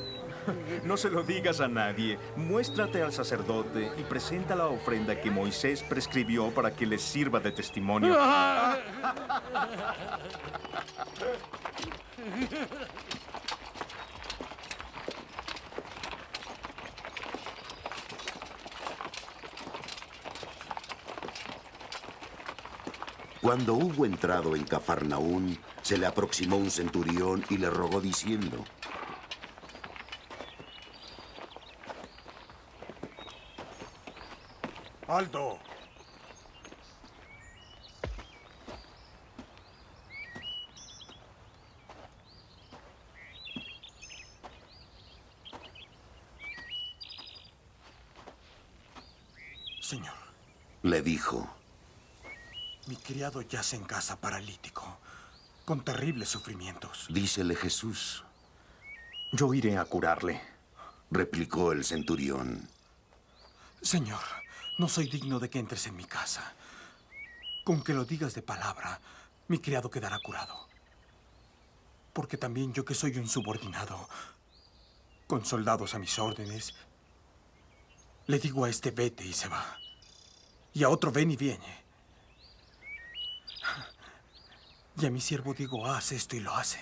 [SPEAKER 8] No se lo digas a nadie. Muéstrate al sacerdote y presenta la ofrenda que Moisés prescribió para que les sirva de testimonio.
[SPEAKER 1] Cuando hubo entrado en Cafarnaún, se le aproximó un centurión y le rogó diciendo,
[SPEAKER 4] ¡Alto!
[SPEAKER 9] Señor,
[SPEAKER 1] le dijo,
[SPEAKER 9] mi criado yace en casa paralítico, con terribles sufrimientos.
[SPEAKER 1] dícele Jesús,
[SPEAKER 8] Yo iré a curarle.
[SPEAKER 1] replicó el centurión.
[SPEAKER 9] Señor, no soy digno de que entres en mi casa. Con que lo digas de palabra, mi criado quedará curado. Porque también yo, que soy un subordinado, con soldados a mis órdenes, le digo a este vete y se va, y a otro ven y viene. Y a mi siervo digo, haz esto y lo hace.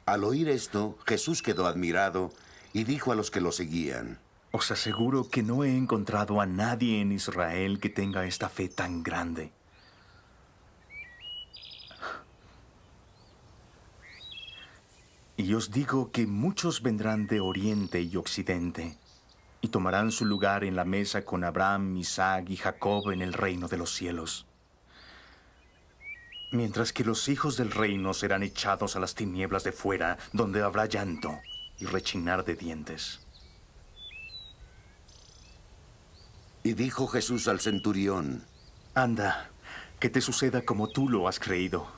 [SPEAKER 1] Al oír esto, Jesús quedó admirado y dijo a los que lo seguían,
[SPEAKER 8] Os aseguro que no he encontrado a nadie en Israel que tenga esta fe tan grande. Y os digo que muchos vendrán de oriente y occidente y tomarán su lugar en la mesa con Abraham, Isaac y Jacob en el reino de los cielos. Mientras que los hijos del reino serán echados a las tinieblas de fuera, donde habrá llanto y rechinar de dientes.
[SPEAKER 1] y dijo Jesús al centurión,
[SPEAKER 8] Anda, que te suceda como tú lo has creído.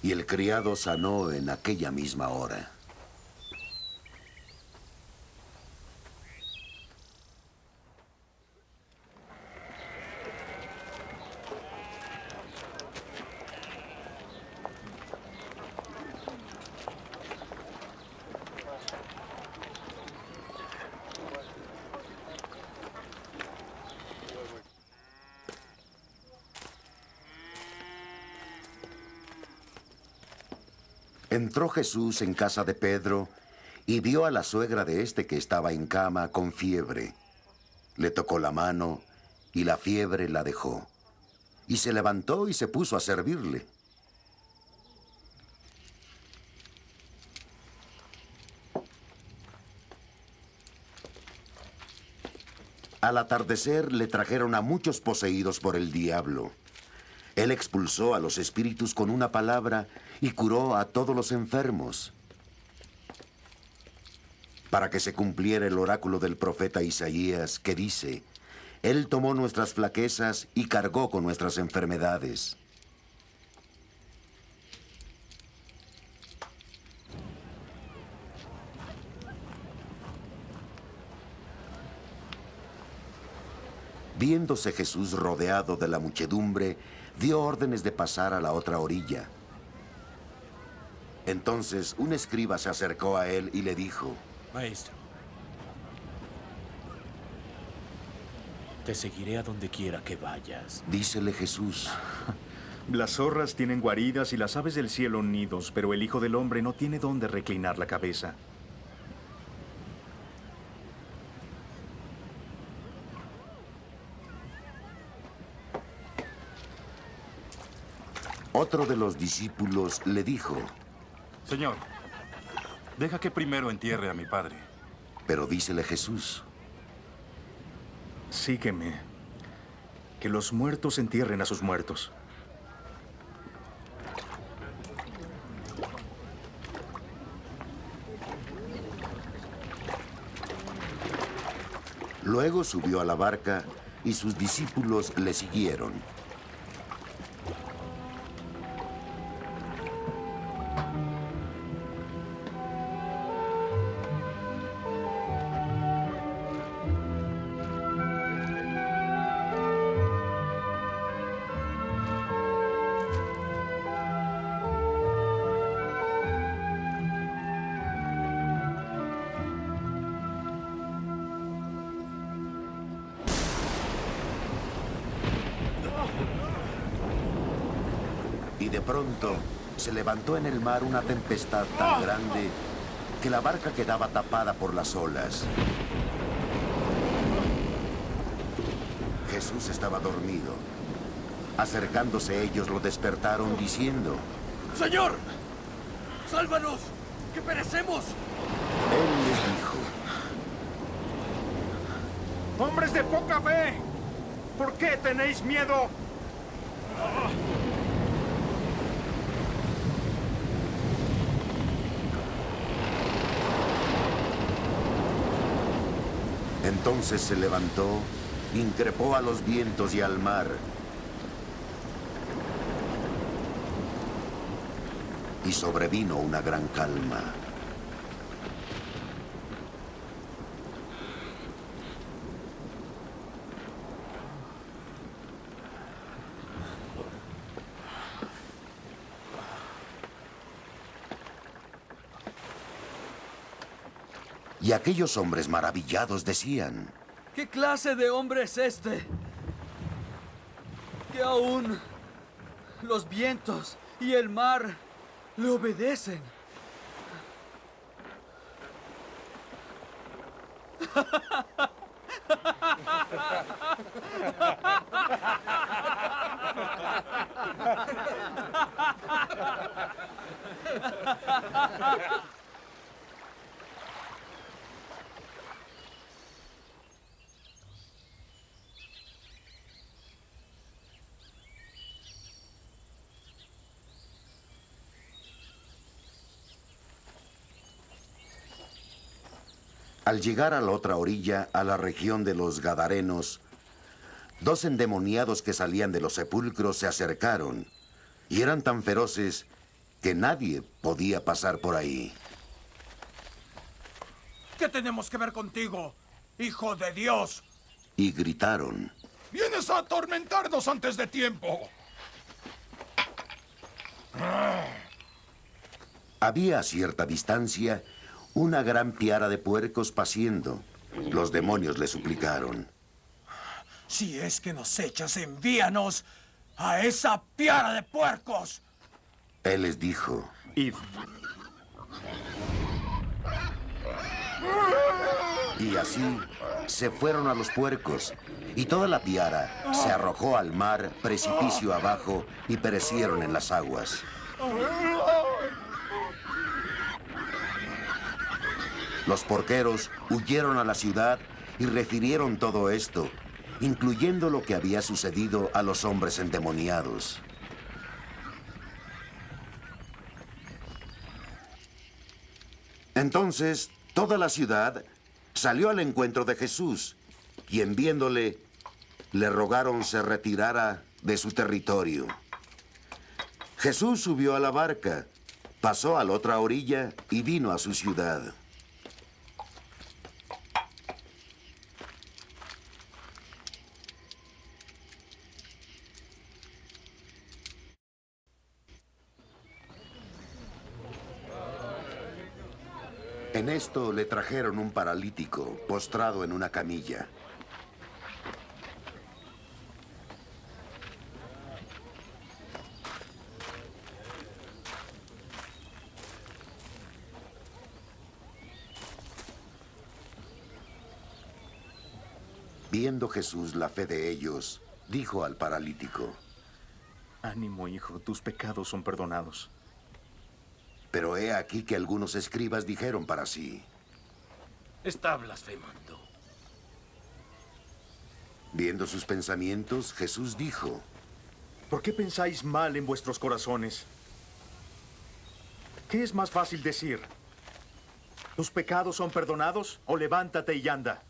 [SPEAKER 1] y el criado sanó en aquella misma hora. Entró Jesús en casa de Pedro y vio a la suegra de este que estaba en cama con fiebre. Le tocó la mano y la fiebre la dejó. Y se levantó y se puso a servirle. Al atardecer le trajeron a muchos poseídos por el diablo. Él expulsó a los espíritus con una palabra y curó a todos los enfermos. Para que se cumpliera el oráculo del profeta Isaías, que dice, Él tomó nuestras flaquezas y cargó con nuestras enfermedades. Viéndose Jesús rodeado de la muchedumbre, dio órdenes de pasar a la otra orilla. Entonces un escriba se acercó a él y le dijo,
[SPEAKER 2] Maestro, te seguiré a donde quiera que vayas.
[SPEAKER 1] dícele Jesús,
[SPEAKER 8] Las zorras tienen guaridas y las aves del cielo nidos, pero el Hijo del Hombre no tiene dónde reclinar la cabeza.
[SPEAKER 1] otro de los discípulos le dijo,
[SPEAKER 6] Señor, deja que primero entierre a mi padre.
[SPEAKER 1] pero dícele Jesús,
[SPEAKER 8] Sígueme. Que los muertos entierren a sus muertos.
[SPEAKER 1] Luego subió a la barca y sus discípulos le siguieron. de pronto se levantó en el mar una tempestad tan grande que la barca quedaba tapada por las olas. Jesús estaba dormido. Acercándose ellos lo despertaron diciendo:
[SPEAKER 7] ¡Señor! ¡Sálvanos! ¡Que perecemos!
[SPEAKER 1] Él les dijo:
[SPEAKER 8] ¡Hombres de poca fe! ¿Por qué tenéis miedo?
[SPEAKER 1] Entonces se levantó, increpó a los vientos y al mar, y sobrevino una gran calma. Y aquellos hombres maravillados decían:
[SPEAKER 10] ¿Qué clase de hombre es este? Que aún los vientos y el mar le obedecen.
[SPEAKER 1] Al llegar a la otra orilla, a la región de los Gadarenos, dos endemoniados que salían de los sepulcros se acercaron y eran tan feroces que nadie podía pasar por ahí.
[SPEAKER 9] ¿Qué tenemos que ver contigo, hijo de Dios?
[SPEAKER 1] Y gritaron:
[SPEAKER 7] ¡Vienes a atormentarnos antes de tiempo!
[SPEAKER 1] Había a cierta distancia una gran piara de puercos paciendo. Los demonios le suplicaron:
[SPEAKER 9] Si es que nos echas, envíanos a esa piara de puercos.
[SPEAKER 1] Él les dijo:
[SPEAKER 8] Id.
[SPEAKER 1] Y así se fueron a los puercos, y toda la piara se arrojó al mar, precipicio abajo, y perecieron en las aguas. Los porqueros huyeron a la ciudad y refirieron todo esto, incluyendo lo que había sucedido a los hombres endemoniados. Entonces, toda la ciudad salió al encuentro de Jesús, y en viéndole, le rogaron se retirara de su territorio. Jesús subió a la barca, pasó a la otra orilla y vino a su ciudad. En esto le trajeron un paralítico postrado en una camilla. Viendo Jesús la fe de ellos, dijo al paralítico:
[SPEAKER 8] Ánimo, hijo, tus pecados son perdonados.
[SPEAKER 1] Pero he aquí que algunos escribas dijeron para sí:
[SPEAKER 2] Está blasfemando.
[SPEAKER 1] Viendo sus pensamientos, Jesús dijo:
[SPEAKER 8] ¿Por qué pensáis mal en vuestros corazones? ¿Qué es más fácil decir? ¿Tus pecados son perdonados? ¿O levántate y anda?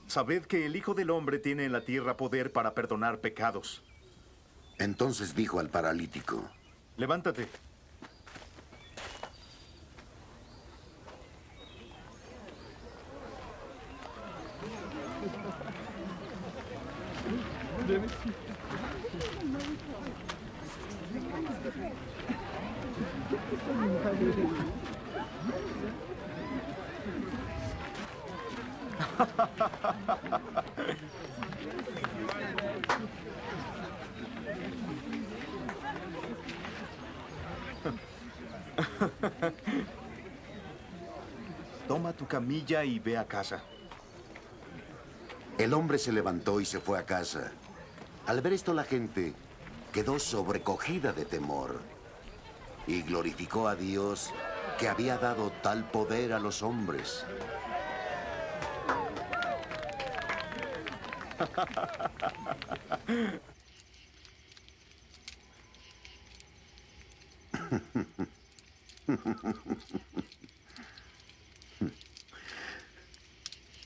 [SPEAKER 8] Sabed que el Hijo del Hombre tiene en la tierra poder para perdonar pecados.
[SPEAKER 1] Entonces dijo al paralítico:
[SPEAKER 8] Levántate. tu camilla y ve a casa.
[SPEAKER 1] El hombre se levantó y se fue a casa. Al ver esto, la gente quedó sobrecogida de temor y glorificó a Dios que había dado tal poder a los hombres.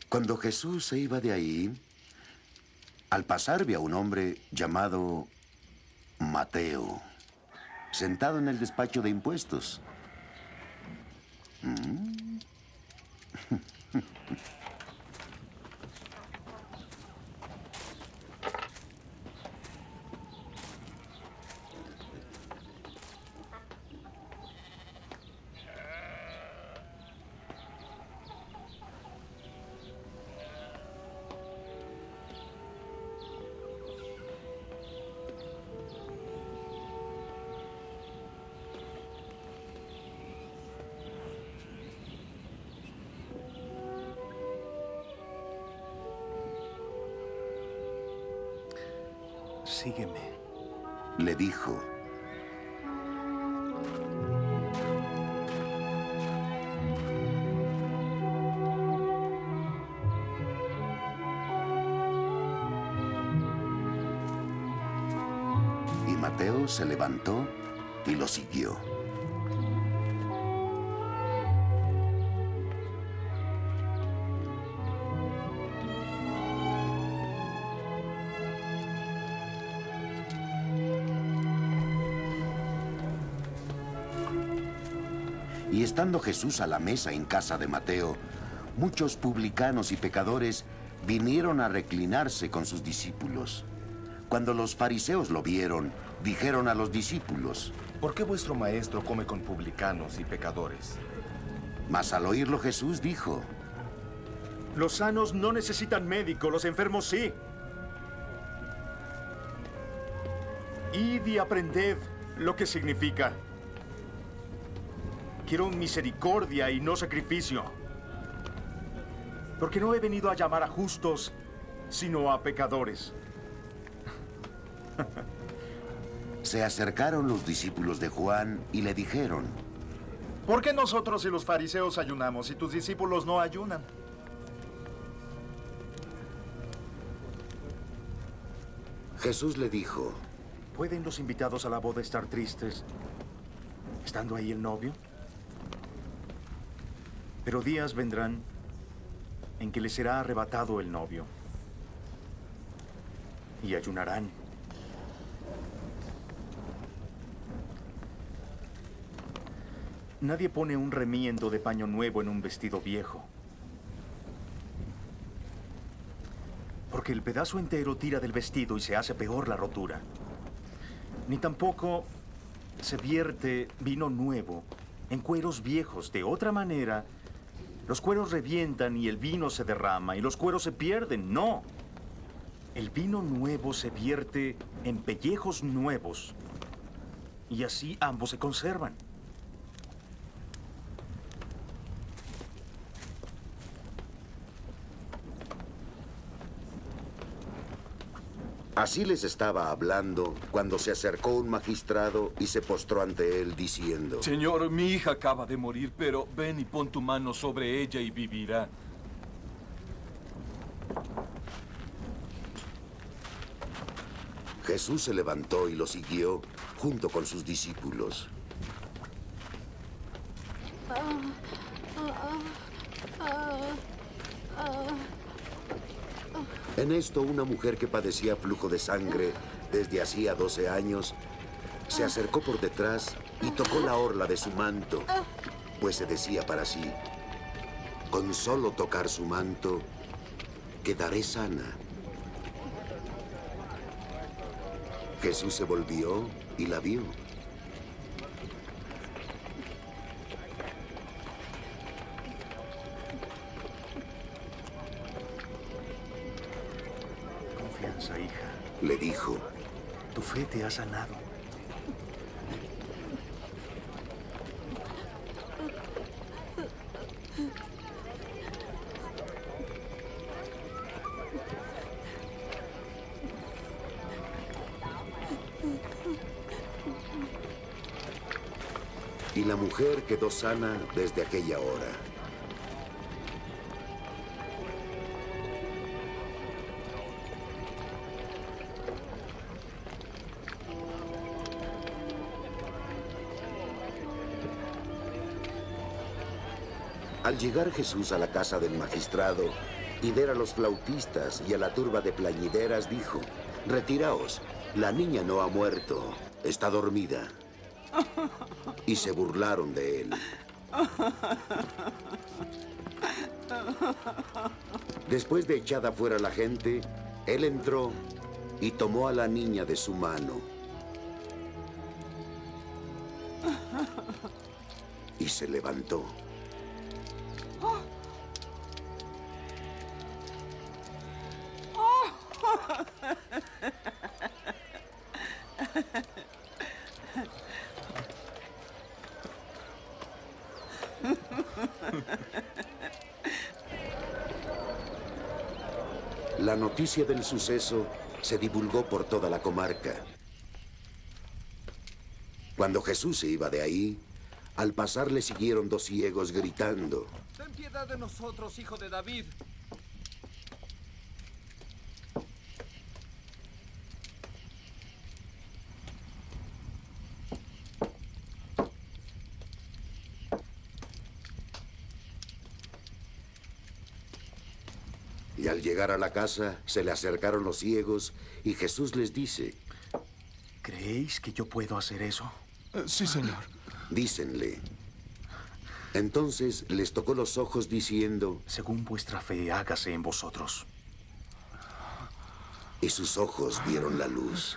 [SPEAKER 1] Cuando Jesús se iba de ahí, al pasar vio a un hombre llamado Mateo, sentado en el despacho de impuestos.
[SPEAKER 8] Sígueme.
[SPEAKER 1] Le dijo: y Mateo se levantó y lo siguió. Y estando Jesús a la mesa en casa de Mateo, muchos publicanos y pecadores vinieron a reclinarse con sus discípulos. Cuando los fariseos lo vieron, dijeron a los discípulos:
[SPEAKER 11] ¿Por qué vuestro maestro come con publicanos y pecadores?
[SPEAKER 1] Mas al oírlo Jesús dijo:
[SPEAKER 8] Los sanos no necesitan médico, los enfermos sí. Id y aprended lo que significa: quiero misericordia y no sacrificio. Porque no he venido a llamar a justos, sino a pecadores.
[SPEAKER 1] Se acercaron los discípulos de Juan y le dijeron:
[SPEAKER 11] ¿Por qué nosotros y los fariseos ayunamos y tus discípulos no ayunan?
[SPEAKER 1] Jesús le dijo:
[SPEAKER 8] ¿Pueden los invitados a la boda estar tristes estando ahí el novio? Pero días vendrán en que les será arrebatado el novio. Y ayunarán. Nadie pone un remiendo de paño nuevo en un vestido viejo. Porque el pedazo entero tira del vestido y se hace peor la rotura. Ni tampoco se vierte vino nuevo en cueros viejos. De otra manera, los cueros revientan y el vino se derrama y los cueros se pierden. No. El vino nuevo se vierte en pellejos nuevos y así ambos se conservan.
[SPEAKER 1] Así les estaba hablando cuando se acercó un magistrado y se postró ante él diciendo:
[SPEAKER 5] Señor, mi hija acaba de morir, pero ven y pon tu mano sobre ella y vivirá.
[SPEAKER 1] Jesús se levantó y lo siguió junto con sus discípulos. En esto, una mujer que padecía flujo de sangre desde hacía 12 años se acercó por detrás y tocó la orla de su manto, pues se decía para sí: con solo tocar su manto, quedaré sana. Jesús se volvió y la vio.
[SPEAKER 8] Confianza, hija.
[SPEAKER 1] Le dijo:
[SPEAKER 8] Tu fe te ha sanado.
[SPEAKER 1] Y la mujer quedó sana desde aquella hora. Al llegar Jesús a la casa del magistrado y ver a los flautistas y a la turba de plañideras, dijo: «Retiraos, la niña no ha muerto, está dormida». Y se burlaron de él. Después de echada fuera la gente, él entró y tomó a la niña de su mano. Y se levantó. La noticia del suceso se divulgó por toda la comarca. Cuando Jesús se iba de ahí, al pasar le siguieron 2 ciegos gritando:
[SPEAKER 10] Ten piedad de nosotros, hijo de David.
[SPEAKER 1] Y al llegar a la casa, se le acercaron los ciegos y Jesús les dice:
[SPEAKER 8] ¿Creéis que yo puedo hacer eso?
[SPEAKER 9] Sí, Señor.
[SPEAKER 1] Dícenle. Entonces les tocó los ojos diciendo:
[SPEAKER 8] Según vuestra fe, hágase en vosotros.
[SPEAKER 1] Y sus ojos vieron la luz.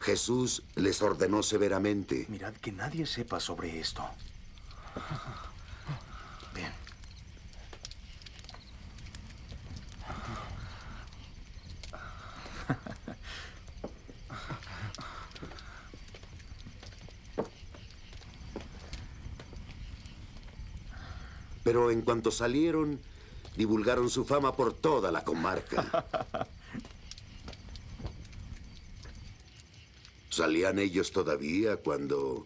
[SPEAKER 1] Jesús les ordenó severamente:
[SPEAKER 8] Mirad que nadie sepa sobre esto. Bien.
[SPEAKER 1] Pero en cuanto salieron, divulgaron su fama por toda la comarca. Salían ellos todavía cuando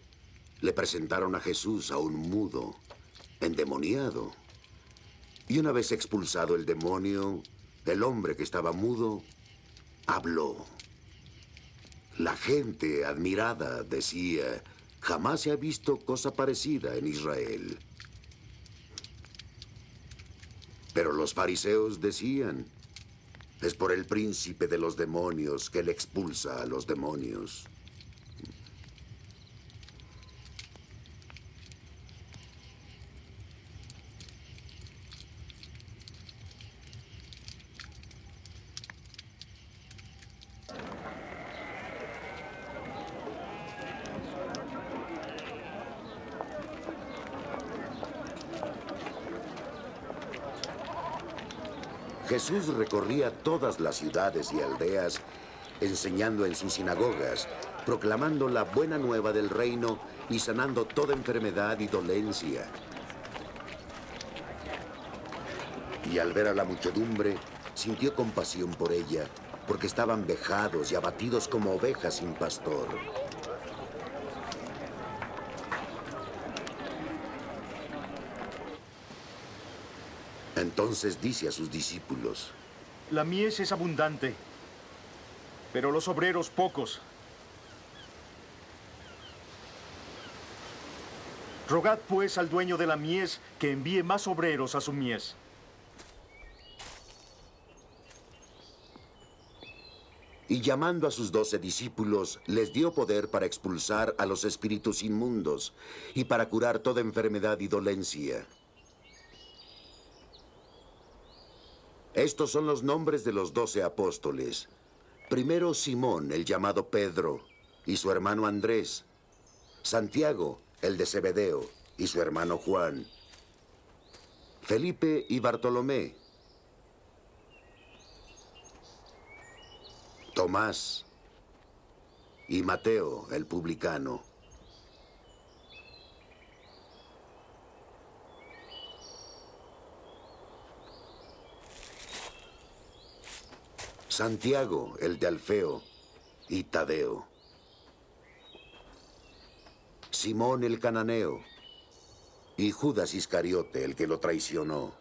[SPEAKER 1] le presentaron a Jesús a un mudo, endemoniado. Y una vez expulsado el demonio, el hombre que estaba mudo habló. La gente, admirada, decía: jamás se ha visto cosa parecida en Israel. Pero los fariseos decían: es por el príncipe de los demonios que él expulsa a los demonios. Jesús recorría todas las ciudades y aldeas, enseñando en sus sinagogas, proclamando la buena nueva del reino y sanando toda enfermedad y dolencia. Y al ver a la muchedumbre, sintió compasión por ella, porque estaban vejados y abatidos como ovejas sin pastor. Entonces dice a sus discípulos:
[SPEAKER 8] La mies es abundante, pero los obreros pocos. Rogad pues al dueño de la mies que envíe más obreros a su mies.
[SPEAKER 1] Y llamando a sus 12 discípulos, les dio poder para expulsar a los espíritus inmundos y para curar toda enfermedad y dolencia. Estos son los nombres de los 12 apóstoles. Primero Simón, el llamado Pedro, y su hermano Andrés. Santiago, el de Zebedeo, y su hermano Juan. Felipe y Bartolomé. Tomás y Mateo, el publicano. Santiago, el de Alfeo, y Tadeo. Simón el cananeo y Judas Iscariote, el que lo traicionó.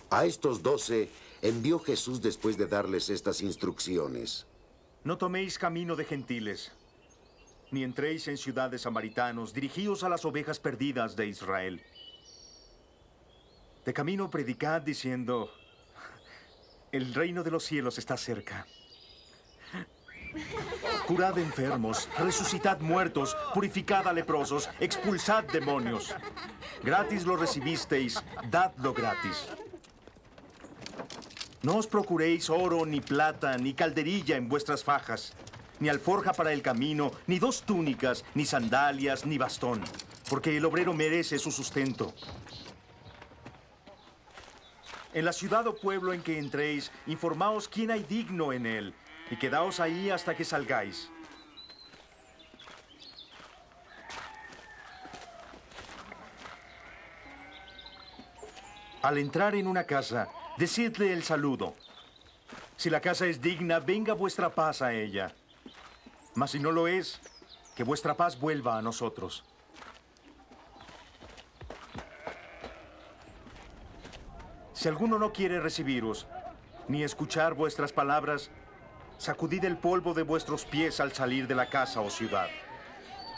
[SPEAKER 1] A estos 12 envió Jesús después de darles estas instrucciones.
[SPEAKER 8] No toméis camino de gentiles, ni entréis en ciudad de samaritanos, dirigíos a las ovejas perdidas de Israel. De camino predicad diciendo, el reino de los cielos está cerca. Curad enfermos, resucitad muertos, purificad a leprosos, expulsad demonios. Gratis lo recibisteis, dadlo gratis. No os procuréis oro, ni plata, ni calderilla en vuestras fajas, ni alforja para el camino, ni 2 túnicas, ni sandalias, ni bastón, porque el obrero merece su sustento. En la ciudad o pueblo en que entréis, informaos quién hay digno en él, y quedaos ahí hasta que salgáis. Al entrar en una casa, decidle el saludo. Si la casa es digna, venga vuestra paz a ella. Mas si no lo es, que vuestra paz vuelva a nosotros. Si alguno no quiere recibiros, ni escuchar vuestras palabras, sacudid el polvo de vuestros pies al salir de la casa o ciudad.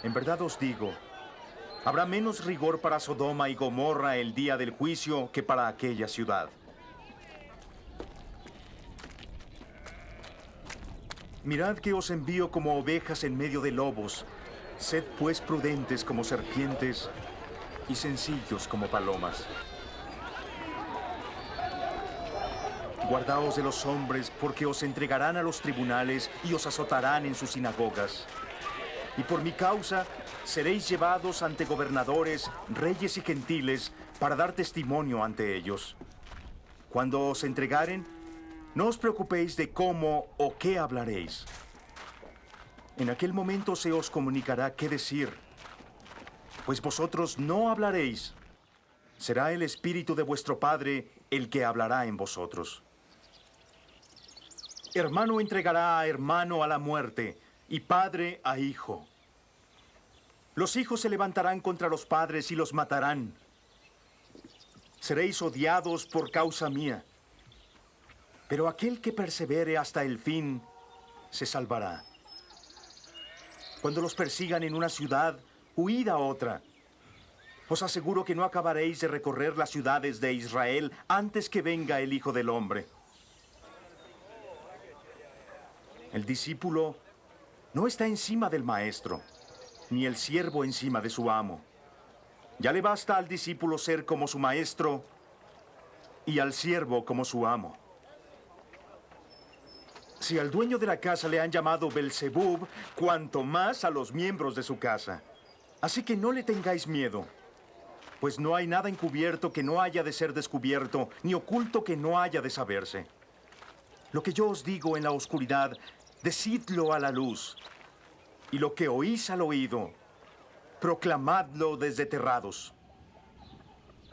[SPEAKER 8] En verdad os digo, habrá menos rigor para Sodoma y Gomorra el día del juicio que para aquella ciudad. Mirad que os envío como ovejas en medio de lobos. Sed pues prudentes como serpientes y sencillos como palomas. Guardaos de los hombres, porque os entregarán a los tribunales y os azotarán en sus sinagogas. Y por mi causa seréis llevados ante gobernadores, reyes y gentiles para dar testimonio ante ellos. Cuando os entregaren, no os preocupéis de cómo o qué hablaréis. En aquel momento se os comunicará qué decir, pues vosotros no hablaréis. Será el Espíritu de vuestro Padre el que hablará en vosotros. Hermano entregará a hermano a la muerte, y padre a hijo. Los hijos se levantarán contra los padres y los matarán. Seréis odiados por causa mía. Pero aquel que persevere hasta el fin, se salvará. Cuando los persigan en una ciudad, huid a otra. Os aseguro que no acabaréis de recorrer las ciudades de Israel antes que venga el Hijo del Hombre. El discípulo no está encima del maestro, ni el siervo encima de su amo. Ya le basta al discípulo ser como su maestro y al siervo como su amo. Si al dueño de la casa le han llamado Belzebub, cuanto más a los miembros de su casa. Así que no le tengáis miedo, pues no hay nada encubierto que no haya de ser descubierto, ni oculto que no haya de saberse. Lo que yo os digo en la oscuridad, decidlo a la luz, y lo que oís al oído, proclamadlo desde terrados.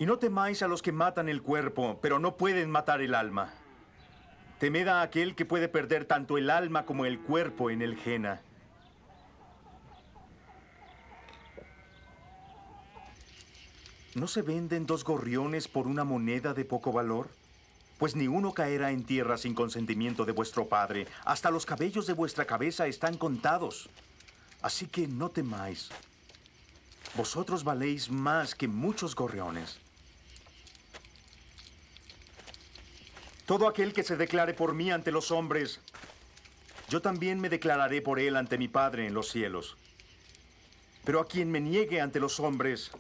[SPEAKER 8] Y no temáis a los que matan el cuerpo, pero no pueden matar el alma. Temed a aquel que puede perder tanto el alma como el cuerpo en el Jena. ¿No se venden 2 gorriones por una moneda de poco valor? Pues ni uno caerá en tierra sin consentimiento de vuestro Padre. Hasta los cabellos de vuestra cabeza están contados. Así que no temáis. Vosotros valéis más que muchos gorriones. Todo aquel que se declare por mí ante los hombres, yo también me declararé por él ante mi Padre en los cielos. Pero a quien me niegue ante los hombres,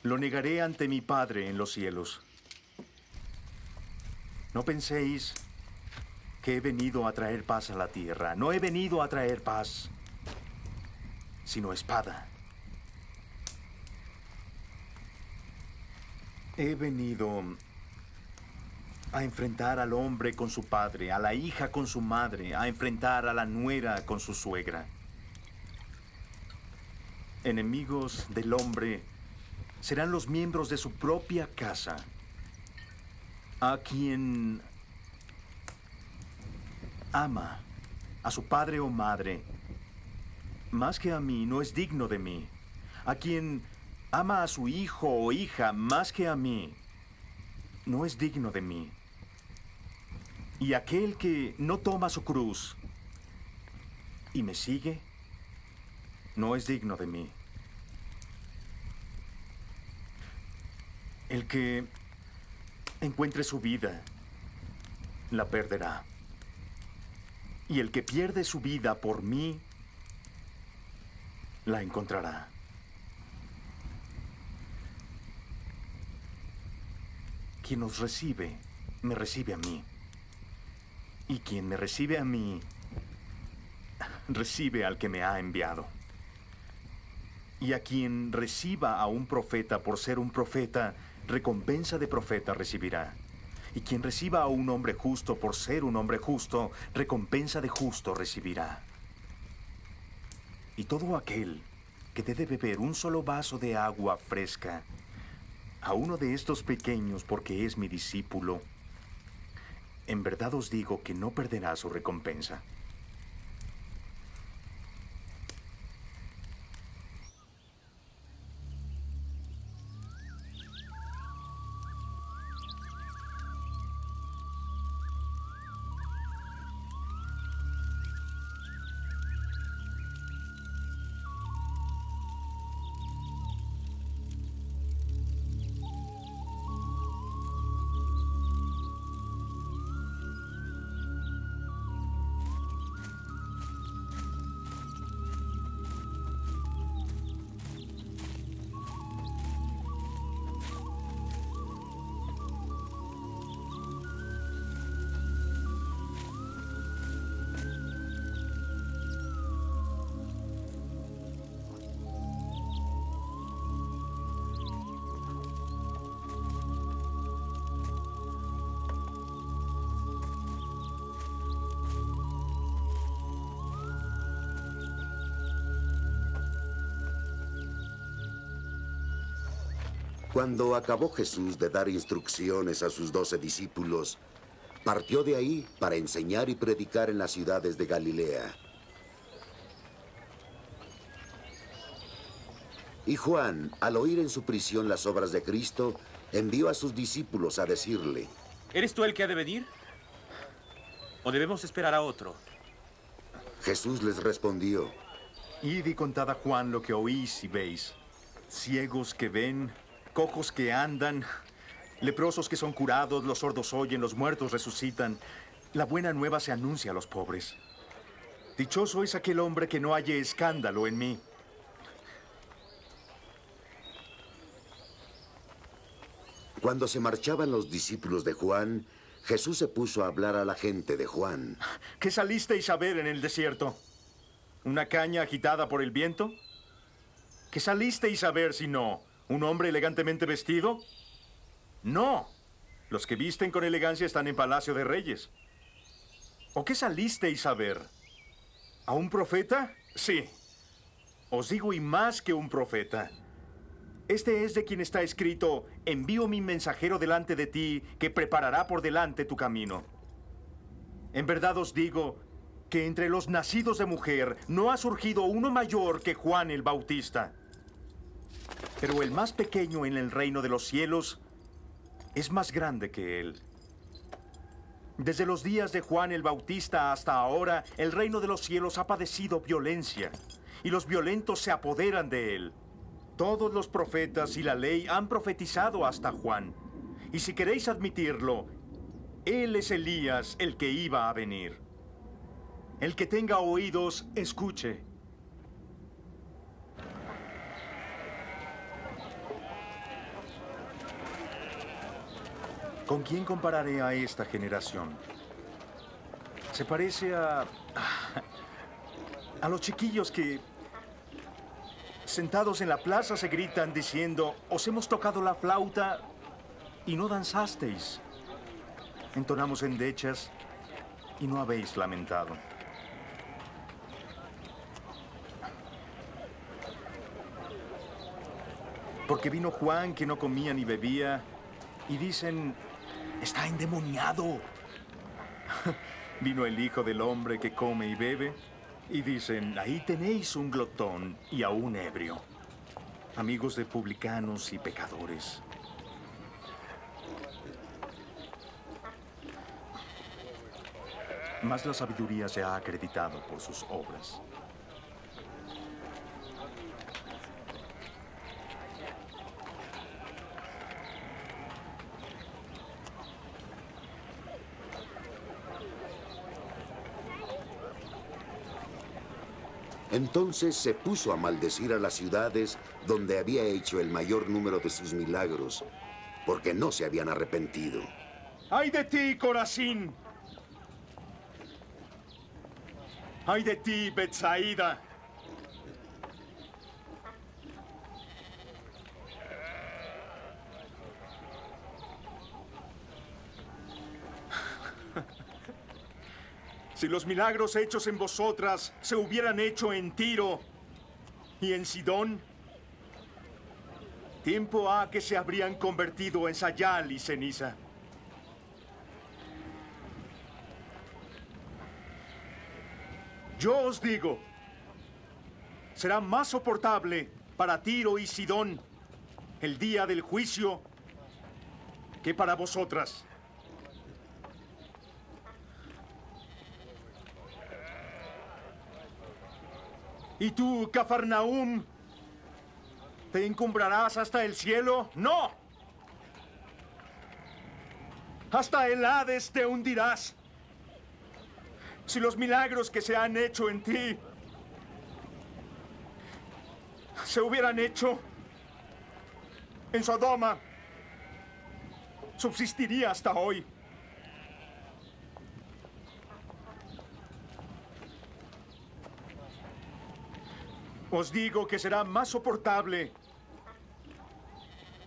[SPEAKER 8] lo negaré ante mi Padre en los cielos. No penséis que he venido a traer paz a la tierra. No he venido a traer paz, sino espada. He venido a enfrentar al hombre con su padre, a la hija con su madre, a enfrentar a la nuera con su suegra. Enemigos del hombre serán los miembros de su propia casa, a quien ama a su padre o madre más que a mí no es digno de mí. A quien ama a su hijo o hija más que a mí no es digno de mí. Y aquel que no toma su cruz y me sigue no es digno de mí. El que encuentre su vida la perderá. Y el que pierde su vida por mí la encontrará. Quien nos recibe, me recibe a mí. Y quien me recibe a mí, recibe al que me ha enviado. Y a quien reciba a un profeta por ser un profeta, recompensa de profeta recibirá. Y quien reciba a un hombre justo por ser un hombre justo, recompensa de justo recibirá. Y todo aquel que dé de beber un solo vaso de agua fresca a uno de estos pequeños porque es mi discípulo, en verdad os digo que no perderá su recompensa.
[SPEAKER 1] Cuando acabó Jesús de dar instrucciones a sus 12 discípulos, partió de ahí para enseñar y predicar en las ciudades de Galilea. Y Juan, al oír en su prisión las obras de Cristo, envió a sus discípulos a decirle:
[SPEAKER 2] ¿Eres tú el que ha de venir? ¿O debemos esperar a otro?
[SPEAKER 1] Jesús les respondió:
[SPEAKER 8] Id y contad a Juan lo que oís y veis. Ciegos que ven, cojos que andan, leprosos que son curados, los sordos oyen, los muertos resucitan. La buena nueva se anuncia a los pobres. Dichoso es aquel hombre que no halle escándalo en mí.
[SPEAKER 1] Cuando se marchaban los discípulos de Juan, Jesús se puso a hablar a la gente de Juan.
[SPEAKER 8] ¿Qué salisteis a ver en el desierto? ¿Una caña agitada por el viento? ¿Qué salisteis a ver si no? ¿Un hombre elegantemente vestido? No. Los que visten con elegancia están en palacio de reyes. ¿O qué salisteis a ver? ¿A un profeta? Sí. Os digo, y más que un profeta. Este es de quien está escrito: envío mi mensajero delante de ti, que preparará por delante tu camino. En verdad os digo que entre los nacidos de mujer no ha surgido uno mayor que Juan el Bautista. Pero el más pequeño en el reino de los cielos es más grande que él. Desde los días de Juan el Bautista hasta ahora, el reino de los cielos ha padecido violencia, y los violentos se apoderan de él. Todos los profetas y la ley han profetizado hasta Juan. Y si queréis admitirlo, él es Elías, el que iba a venir. El que tenga oídos, escuche. ¿Con quién compararé a esta generación? Se parece a los chiquillos que, sentados en la plaza, se gritan diciendo: os hemos tocado la flauta y no danzasteis. Entonamos endechas y no habéis lamentado. Porque vino Juan que no comía ni bebía y dicen, está endemoniado. Vino el Hijo del Hombre que come y bebe y dicen, ahí tenéis un glotón y a un ebrio, amigos de publicanos y pecadores. Mas la sabiduría se ha acreditado por sus obras.
[SPEAKER 1] Entonces se puso a maldecir a las ciudades donde había hecho el mayor número de sus milagros, porque no se habían arrepentido.
[SPEAKER 8] ¡Ay de ti, Corazín! ¡Ay de ti, Betsaida! Si los milagros hechos en vosotras se hubieran hecho en Tiro y en Sidón, tiempo ha que se habrían convertido en sayal y ceniza. Yo os digo, será más soportable para Tiro y Sidón el día del juicio que para vosotras. ¿Y tú, Cafarnaúm, te encumbrarás hasta el cielo? ¡No! Hasta el Hades te hundirás. Si los milagros que se han hecho en ti se hubieran hecho en Sodoma, subsistiría hasta hoy. Os digo que será más soportable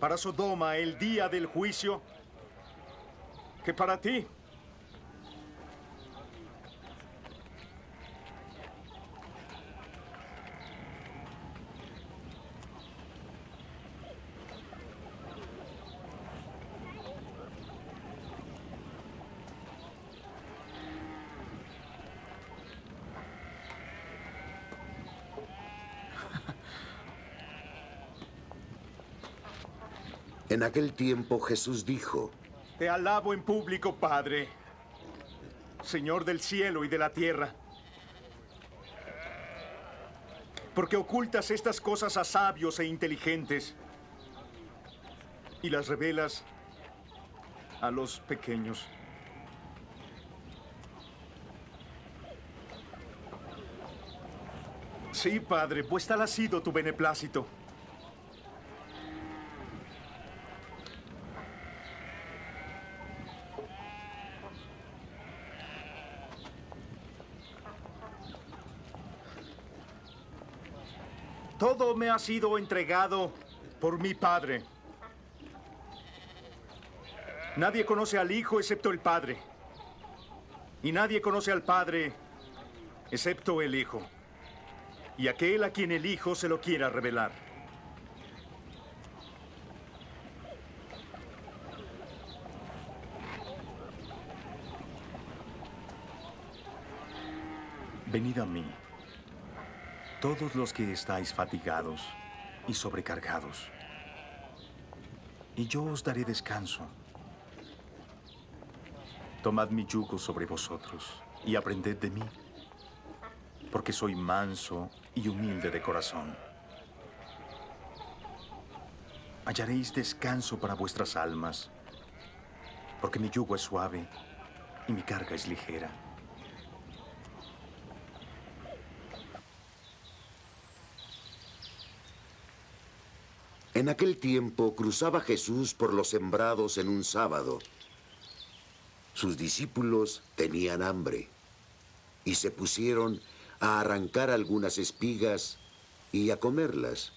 [SPEAKER 8] para Sodoma el día del juicio que para ti.
[SPEAKER 1] En aquel tiempo Jesús dijo,
[SPEAKER 8] Te alabo en público, Padre, Señor del cielo y de la tierra, porque ocultas estas cosas a sabios e inteligentes y las revelas a los pequeños. Sí, Padre, pues tal ha sido tu beneplácito. Todo me ha sido entregado por mi Padre. Nadie conoce al Hijo excepto el Padre. Y nadie conoce al Padre excepto el Hijo. Y aquel a quien el Hijo se lo quiera revelar. Venid a mí, todos los que estáis fatigados y sobrecargados, y yo os daré descanso. Tomad mi yugo sobre vosotros y aprended de mí, porque soy manso y humilde de corazón. Hallaréis descanso para vuestras almas, porque mi yugo es suave y mi carga es ligera.
[SPEAKER 1] En aquel tiempo cruzaba Jesús por los sembrados en un sábado. Sus discípulos tenían hambre y se pusieron a arrancar algunas espigas y a comerlas.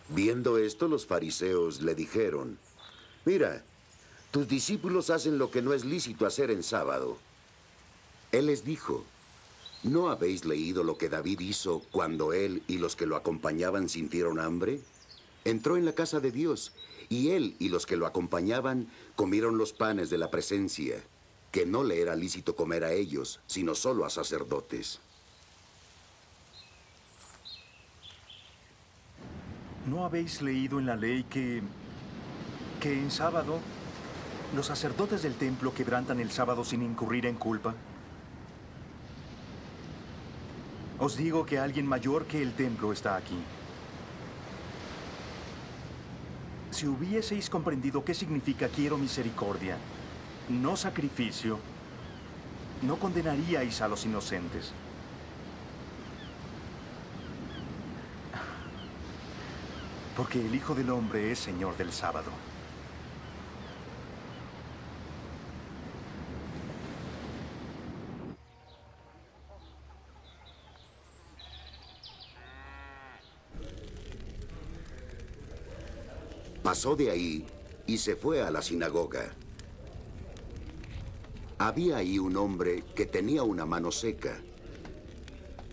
[SPEAKER 1] Viendo esto, los fariseos le dijeron, «Mira, Tus discípulos hacen lo que no es lícito hacer en sábado. Él les dijo, ¿no habéis leído lo que David hizo cuando él y los que lo acompañaban sintieron hambre? Entró en la casa de Dios, y él y los que lo acompañaban comieron los panes de la presencia, que no le era lícito comer a ellos, sino solo a sacerdotes.
[SPEAKER 8] ¿No habéis leído en la ley que en sábado los sacerdotes del templo quebrantan el sábado sin incurrir en culpa? Os digo que alguien mayor que el templo está aquí. Si hubieseis comprendido qué significa quiero misericordia, no sacrificio, no condenaríais a los inocentes. Porque el Hijo del Hombre es Señor del sábado.
[SPEAKER 1] Pasó de ahí y se fue a la sinagoga. Había ahí un hombre que tenía una mano seca.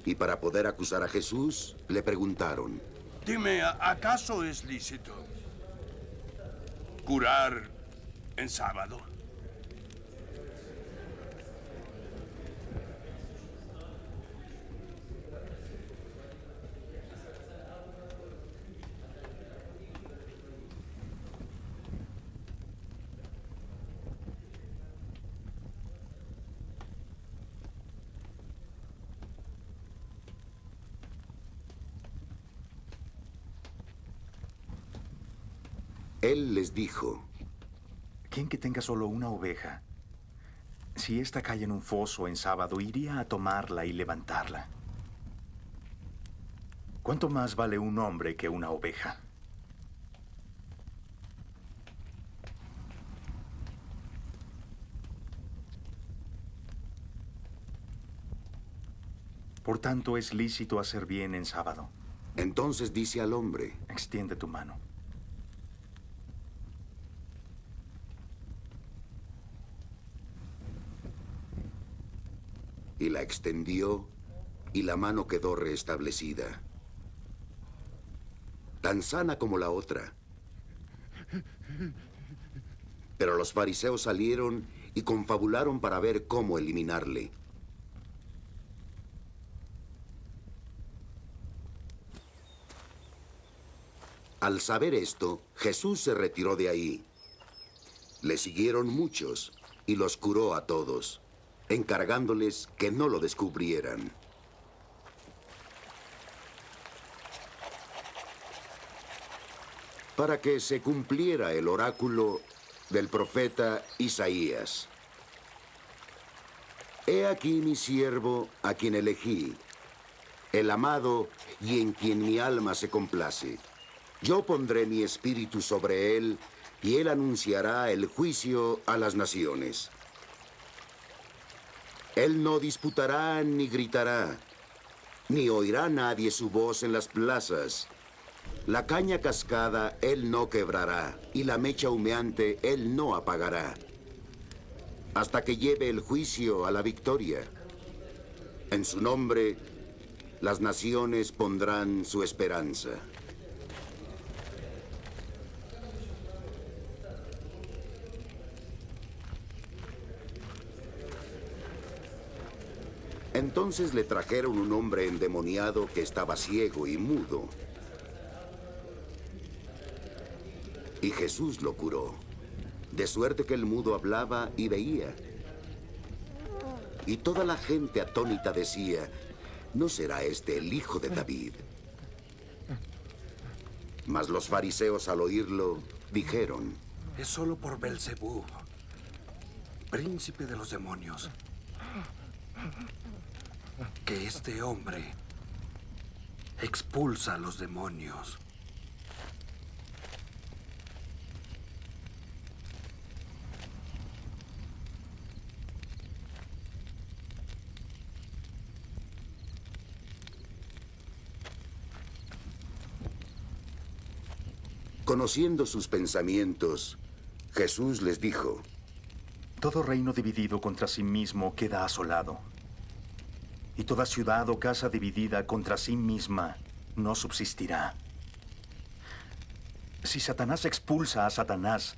[SPEAKER 1] Y para poder acusar a Jesús, le preguntaron,
[SPEAKER 4] Dime, ¿acaso es lícito curar en sábado?
[SPEAKER 1] Él les dijo,
[SPEAKER 8] ¿Quién que tenga solo una oveja, si ésta cae en un foso en sábado, iría a tomarla y levantarla? ¿Cuánto más vale un hombre que una oveja? Por tanto, es lícito hacer bien en sábado.
[SPEAKER 1] Entonces dice al hombre,
[SPEAKER 8] extiende tu mano.
[SPEAKER 1] Y la extendió, y la mano quedó restablecida, tan sana como la otra. Pero los fariseos salieron y confabularon para ver cómo eliminarle. Al saber esto, Jesús se retiró de ahí. Le siguieron muchos y los curó a todos, encargándoles que no lo descubrieran. Para que se cumpliera el oráculo del profeta Isaías. He aquí mi siervo, a quien elegí, el amado y en quien mi alma se complace. Yo pondré mi espíritu sobre él, y él anunciará el juicio a las naciones. Él no disputará ni gritará, ni oirá nadie su voz en las plazas. La caña cascada él no quebrará, y la mecha humeante él no apagará, hasta que lleve el juicio a la victoria. En su nombre, las naciones pondrán su esperanza. Entonces le trajeron un hombre endemoniado que estaba ciego y mudo. Y Jesús lo curó, de suerte que el mudo hablaba y veía. Y toda la gente atónita decía, ¿no será este el hijo de David? Mas los fariseos al oírlo dijeron,
[SPEAKER 12] es solo por Belzebú, príncipe de los demonios, que este hombre expulsa a los demonios.
[SPEAKER 1] Conociendo sus pensamientos, Jesús les dijo:
[SPEAKER 8] Todo reino dividido contra sí mismo queda asolado. Y toda ciudad o casa dividida contra sí misma no subsistirá. Si Satanás expulsa a Satanás,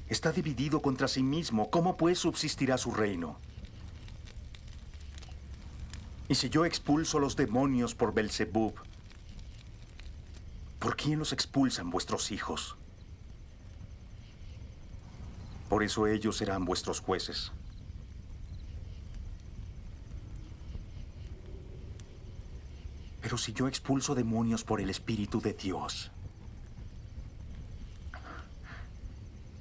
[SPEAKER 8] está dividido contra sí mismo. ¿Cómo pues subsistirá su reino? Y si yo expulso los demonios por Belzebub, ¿por quién los expulsan vuestros hijos? Por eso ellos serán vuestros jueces. Pero si yo expulso demonios por el Espíritu de Dios,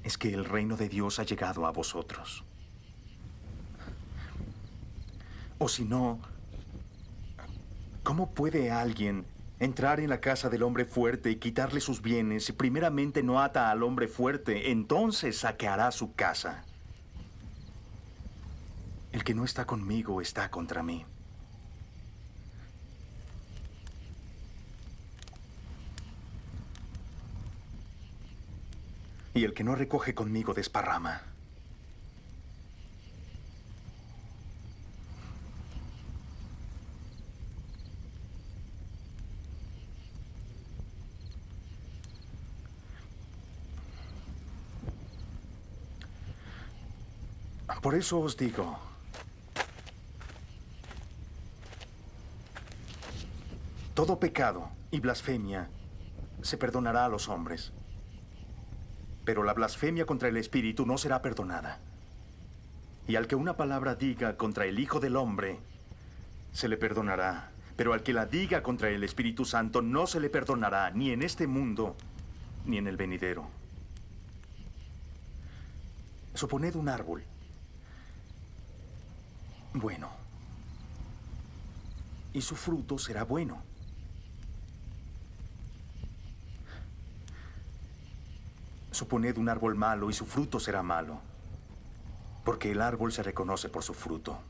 [SPEAKER 8] es que el reino de Dios ha llegado a vosotros. O si no, ¿cómo puede alguien entrar en la casa del hombre fuerte y quitarle sus bienes si primeramente no ata al hombre fuerte? Entonces saqueará su casa. El que no está conmigo está contra mí. Y el que no recoge conmigo desparrama. Por eso os digo, todo pecado y blasfemia se perdonará a los hombres. Pero la blasfemia contra el Espíritu no será perdonada. Y al que una palabra diga contra el Hijo del Hombre, se le perdonará. Pero al que la diga contra el Espíritu Santo, no se le perdonará, ni en este mundo, ni en el venidero. Suponed un árbol. Bueno. Y su fruto será bueno. Suponed un árbol malo y su fruto será malo, porque el árbol se reconoce por su fruto.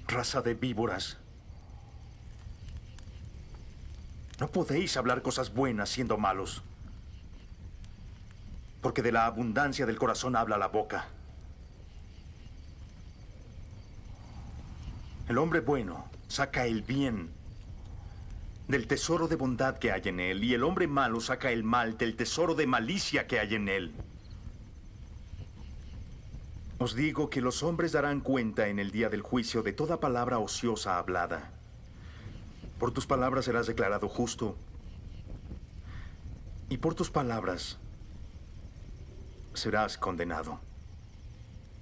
[SPEAKER 8] Raza de víboras. No podéis hablar cosas buenas siendo malos, porque de la abundancia del corazón habla la boca. El hombre bueno saca el bien del tesoro de bondad que hay en él, y el hombre malo saca el mal del tesoro de malicia que hay en él. Os digo que los hombres darán cuenta en el día del juicio de toda palabra ociosa hablada. Por tus palabras serás declarado justo, y por tus palabras serás condenado.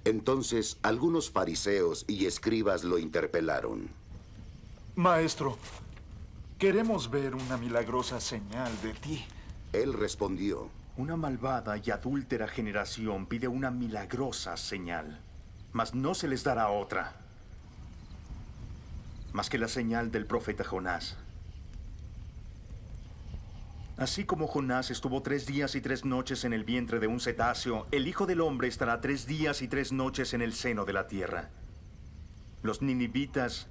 [SPEAKER 1] Entonces algunos fariseos y escribas lo interpelaron.
[SPEAKER 11] Maestro, queremos ver una milagrosa señal de ti.
[SPEAKER 1] Él respondió:
[SPEAKER 8] Una malvada y adúltera generación pide una milagrosa señal, mas no se les dará otra, más que la señal del profeta Jonás. Así como Jonás estuvo 3 días y 3 noches en el vientre de un cetáceo, el Hijo del Hombre estará 3 días y 3 noches en el seno de la tierra. Los ninivitas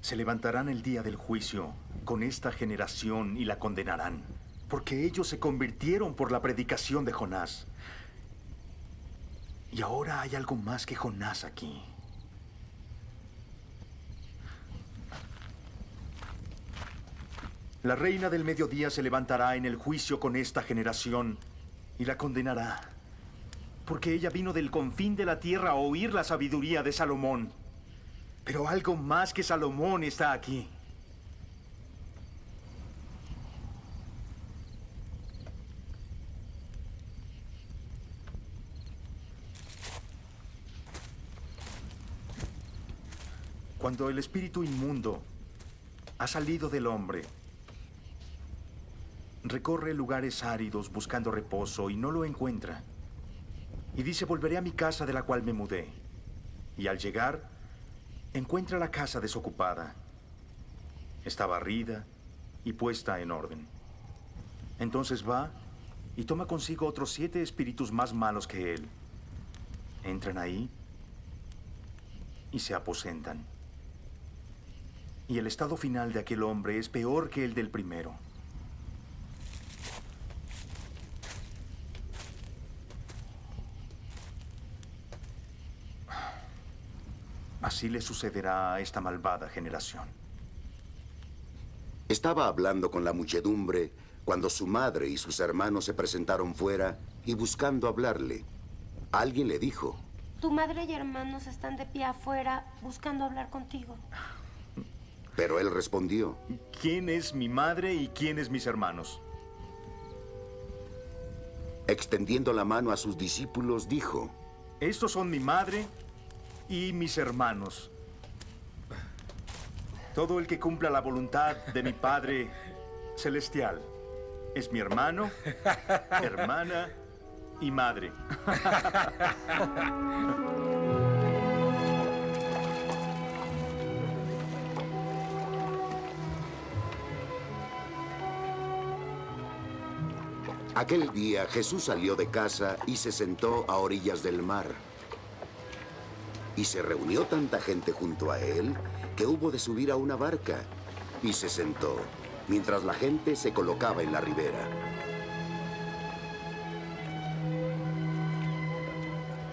[SPEAKER 8] se levantarán el día del juicio con esta generación y la condenarán, porque ellos se convirtieron por la predicación de Jonás. Y ahora hay algo más que Jonás aquí. La reina del mediodía se levantará en el juicio con esta generación y la condenará, porque ella vino del confín de la tierra a oír la sabiduría de Salomón. Pero algo más que Salomón está aquí. Cuando el espíritu inmundo ha salido del hombre, recorre lugares áridos buscando reposo y no lo encuentra. Y dice: volveré a mi casa de la cual me mudé. Y al llegar, encuentra la casa desocupada. Está barrida y puesta en orden. Entonces va y toma consigo otros 7 espíritus más malos que él. Entran ahí y se aposentan. Y el estado final de aquel hombre es peor que el del primero. Así le sucederá a esta malvada generación.
[SPEAKER 1] Estaba hablando con la muchedumbre cuando su madre y sus hermanos se presentaron fuera y buscando hablarle. Alguien le dijo:
[SPEAKER 3] Tu madre y hermanos están de pie afuera buscando hablar contigo.
[SPEAKER 1] Pero él respondió:
[SPEAKER 8] ¿Quién es mi madre y quién es mis hermanos?
[SPEAKER 1] Extendiendo la mano a sus discípulos, dijo:
[SPEAKER 8] Estos son mi madre y mis hermanos. Todo el que cumpla la voluntad de mi Padre Celestial es mi hermano, hermana y madre.
[SPEAKER 1] Aquel día Jesús salió de casa y se sentó a orillas del mar. Y se reunió tanta gente junto a él que hubo de subir a una barca y se sentó, mientras la gente se colocaba en la ribera.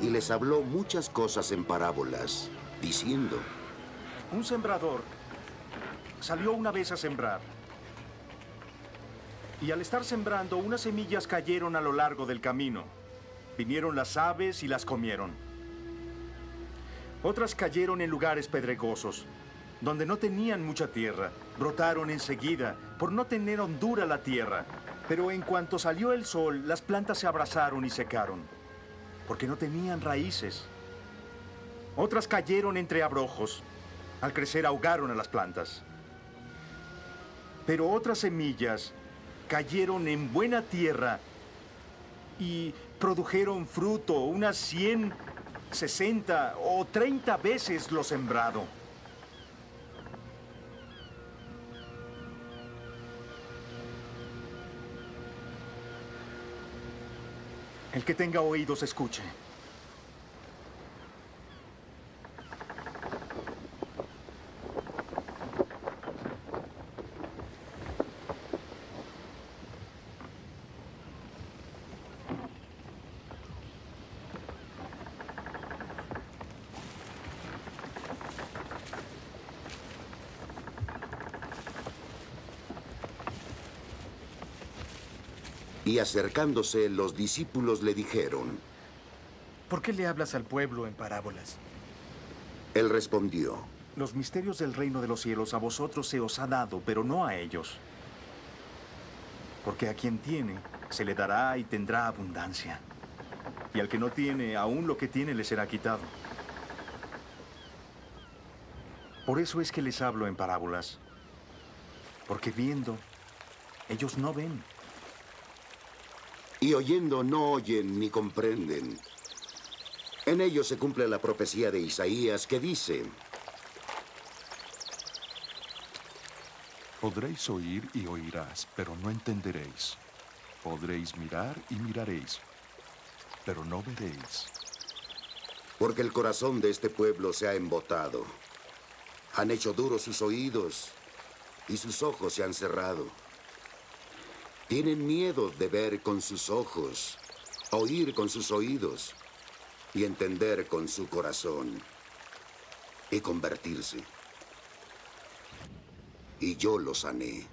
[SPEAKER 1] Y les habló muchas cosas en parábolas, diciendo:
[SPEAKER 8] Un sembrador salió una vez a sembrar. Y al estar sembrando, unas semillas cayeron a lo largo del camino. Vinieron las aves y las comieron. Otras cayeron en lugares pedregosos, donde no tenían mucha tierra. Brotaron enseguida, por no tener hondura la tierra. Pero en cuanto salió el sol, las plantas se abrasaron y secaron, porque no tenían raíces. Otras cayeron entre abrojos. Al crecer ahogaron a las plantas. Pero otras semillas cayeron en buena tierra y produjeron fruto, unas 100, 60 o 30 veces lo sembrado. El que tenga oídos, escuche.
[SPEAKER 1] Y acercándose, los discípulos le dijeron:
[SPEAKER 9] ¿Por qué le hablas al pueblo en parábolas?
[SPEAKER 1] Él respondió:
[SPEAKER 8] Los misterios del reino de los cielos a vosotros se os ha dado, pero no a ellos. Porque a quien tiene, se le dará y tendrá abundancia. Y al que no tiene, aún lo que tiene le será quitado. Por eso es que les hablo en parábolas. Porque viendo, ellos no ven.
[SPEAKER 1] Y oyendo no oyen ni comprenden. En ellos se cumple la profecía de Isaías que dice:
[SPEAKER 13] Podréis oír y oirás, pero no entenderéis. Podréis mirar y miraréis, pero no veréis.
[SPEAKER 1] Porque el corazón de este pueblo se ha embotado. Han hecho duros sus oídos y sus ojos se han cerrado. Tienen miedo de ver con sus ojos, oír con sus oídos y entender con su corazón y convertirse. Y yo los sané.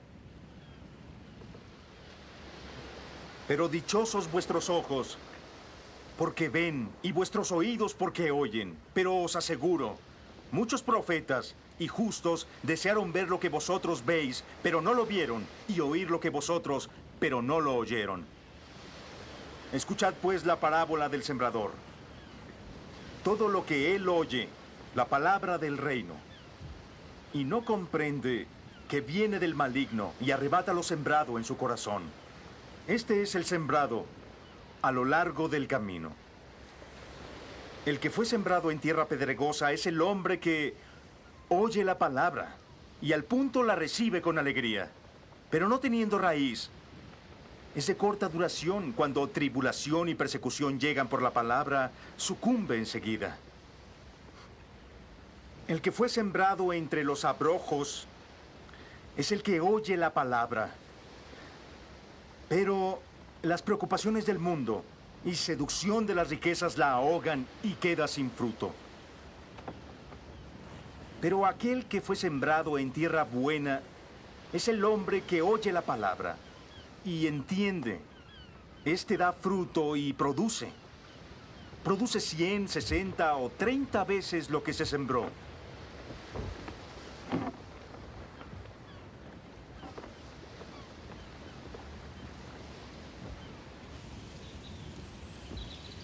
[SPEAKER 8] Pero dichosos vuestros ojos, porque ven, y vuestros oídos porque oyen. Pero os aseguro, muchos profetas y justos desearon ver lo que vosotros veis, pero no lo vieron, y oír lo que vosotros, pero no lo oyeron. Escuchad pues la parábola del sembrador. Todo lo que él oye, la palabra del reino, y no comprende que viene del maligno y arrebata lo sembrado en su corazón. Este es el sembrado a lo largo del camino. El que fue sembrado en tierra pedregosa es el hombre que oye la palabra y al punto la recibe con alegría. pero no teniendo raíz. Es de corta duración. Cuando tribulación y persecución llegan por la palabra, sucumbe enseguida. El que fue sembrado entre los abrojos es el que oye la palabra. Pero las preocupaciones del mundo y seducción de las riquezas la ahogan y queda sin fruto. Pero aquel que fue sembrado en tierra buena es el hombre que oye la palabra y entiende. Este da fruto y produce. Produce 100, 60 o 30 veces lo que se sembró.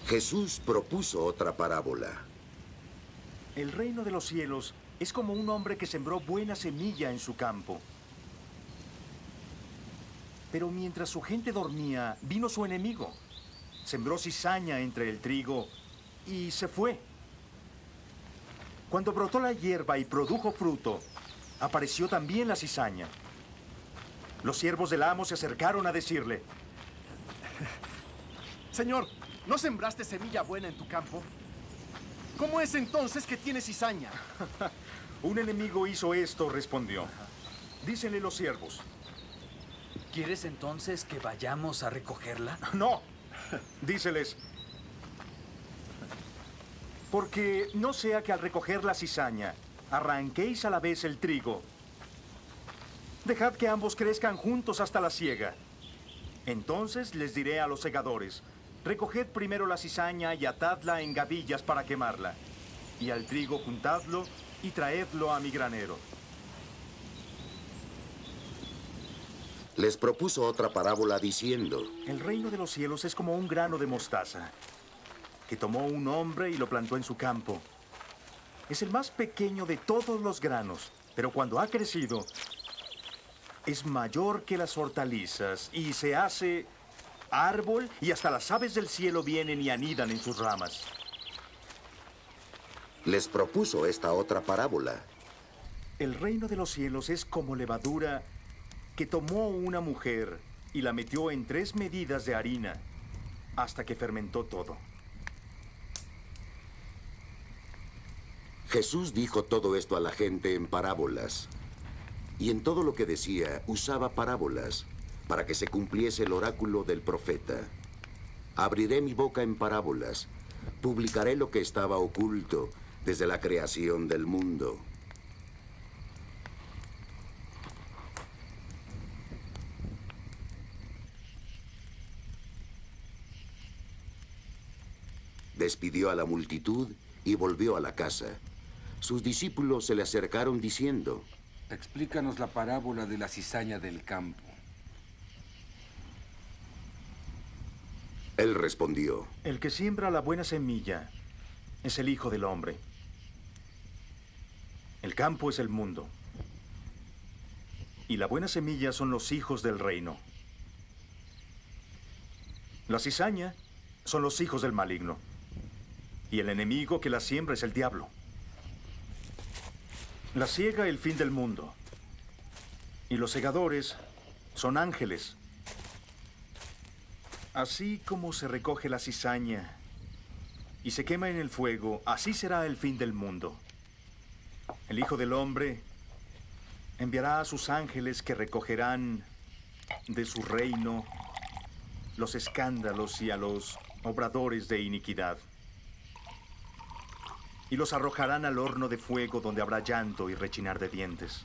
[SPEAKER 1] Jesús propuso otra parábola.
[SPEAKER 8] El reino de los cielos es como un hombre que sembró buena semilla en su campo. Pero mientras su gente dormía, vino su enemigo. Sembró cizaña entre el trigo y se fue. Cuando brotó la hierba y produjo fruto, apareció también la cizaña. Los siervos del amo se acercaron a decirle:
[SPEAKER 11] Señor, ¿no sembraste semilla buena en tu campo? ¿Cómo es entonces que tienes cizaña?
[SPEAKER 8] Un enemigo hizo esto, respondió. Dícenle los siervos:
[SPEAKER 10] ¿Quieres entonces que vayamos a recogerla?
[SPEAKER 8] No, díceles, porque no sea que al recoger la cizaña arranquéis a la vez el trigo. Dejad que ambos crezcan juntos hasta la siega. Entonces les diré a los segadores: recoged primero la cizaña y atadla en gavillas para quemarla, y al trigo juntadlo y traedlo a mi granero.
[SPEAKER 1] Les propuso otra parábola diciendo:
[SPEAKER 8] El reino de los cielos es como un grano de mostaza, que tomó un hombre y lo plantó en su campo. Es el más pequeño de todos los granos, pero cuando ha crecido, es mayor que las hortalizas y se hace árbol, y hasta las aves del cielo vienen y anidan en sus ramas.
[SPEAKER 1] Les propuso esta otra parábola.
[SPEAKER 8] El reino de los cielos es como levadura que tomó una mujer y la metió en 3 medidas de harina hasta que fermentó todo.
[SPEAKER 1] Jesús dijo todo esto a la gente en parábolas, y en todo lo que decía usaba parábolas, para que se cumpliese el oráculo del profeta. Abriré mi boca en parábolas, publicaré lo que estaba oculto desde la creación del mundo. Despidió a la multitud y volvió a la casa. Sus discípulos se le acercaron diciendo:
[SPEAKER 12] Explícanos la parábola de la cizaña del campo.
[SPEAKER 1] Él respondió:
[SPEAKER 8] El que siembra la buena semilla es el Hijo del Hombre. El campo es el mundo. Y la buena semilla son los hijos del reino. La cizaña son los hijos del maligno. Y el enemigo que la siembra es el diablo. La siega el fin del mundo. Y los segadores son ángeles. Así como se recoge la cizaña y se quema en el fuego, así será el fin del mundo. El Hijo del Hombre enviará a sus ángeles que recogerán de su reino los escándalos y a los obradores de iniquidad. Y los arrojarán al horno de fuego donde habrá llanto y rechinar de dientes.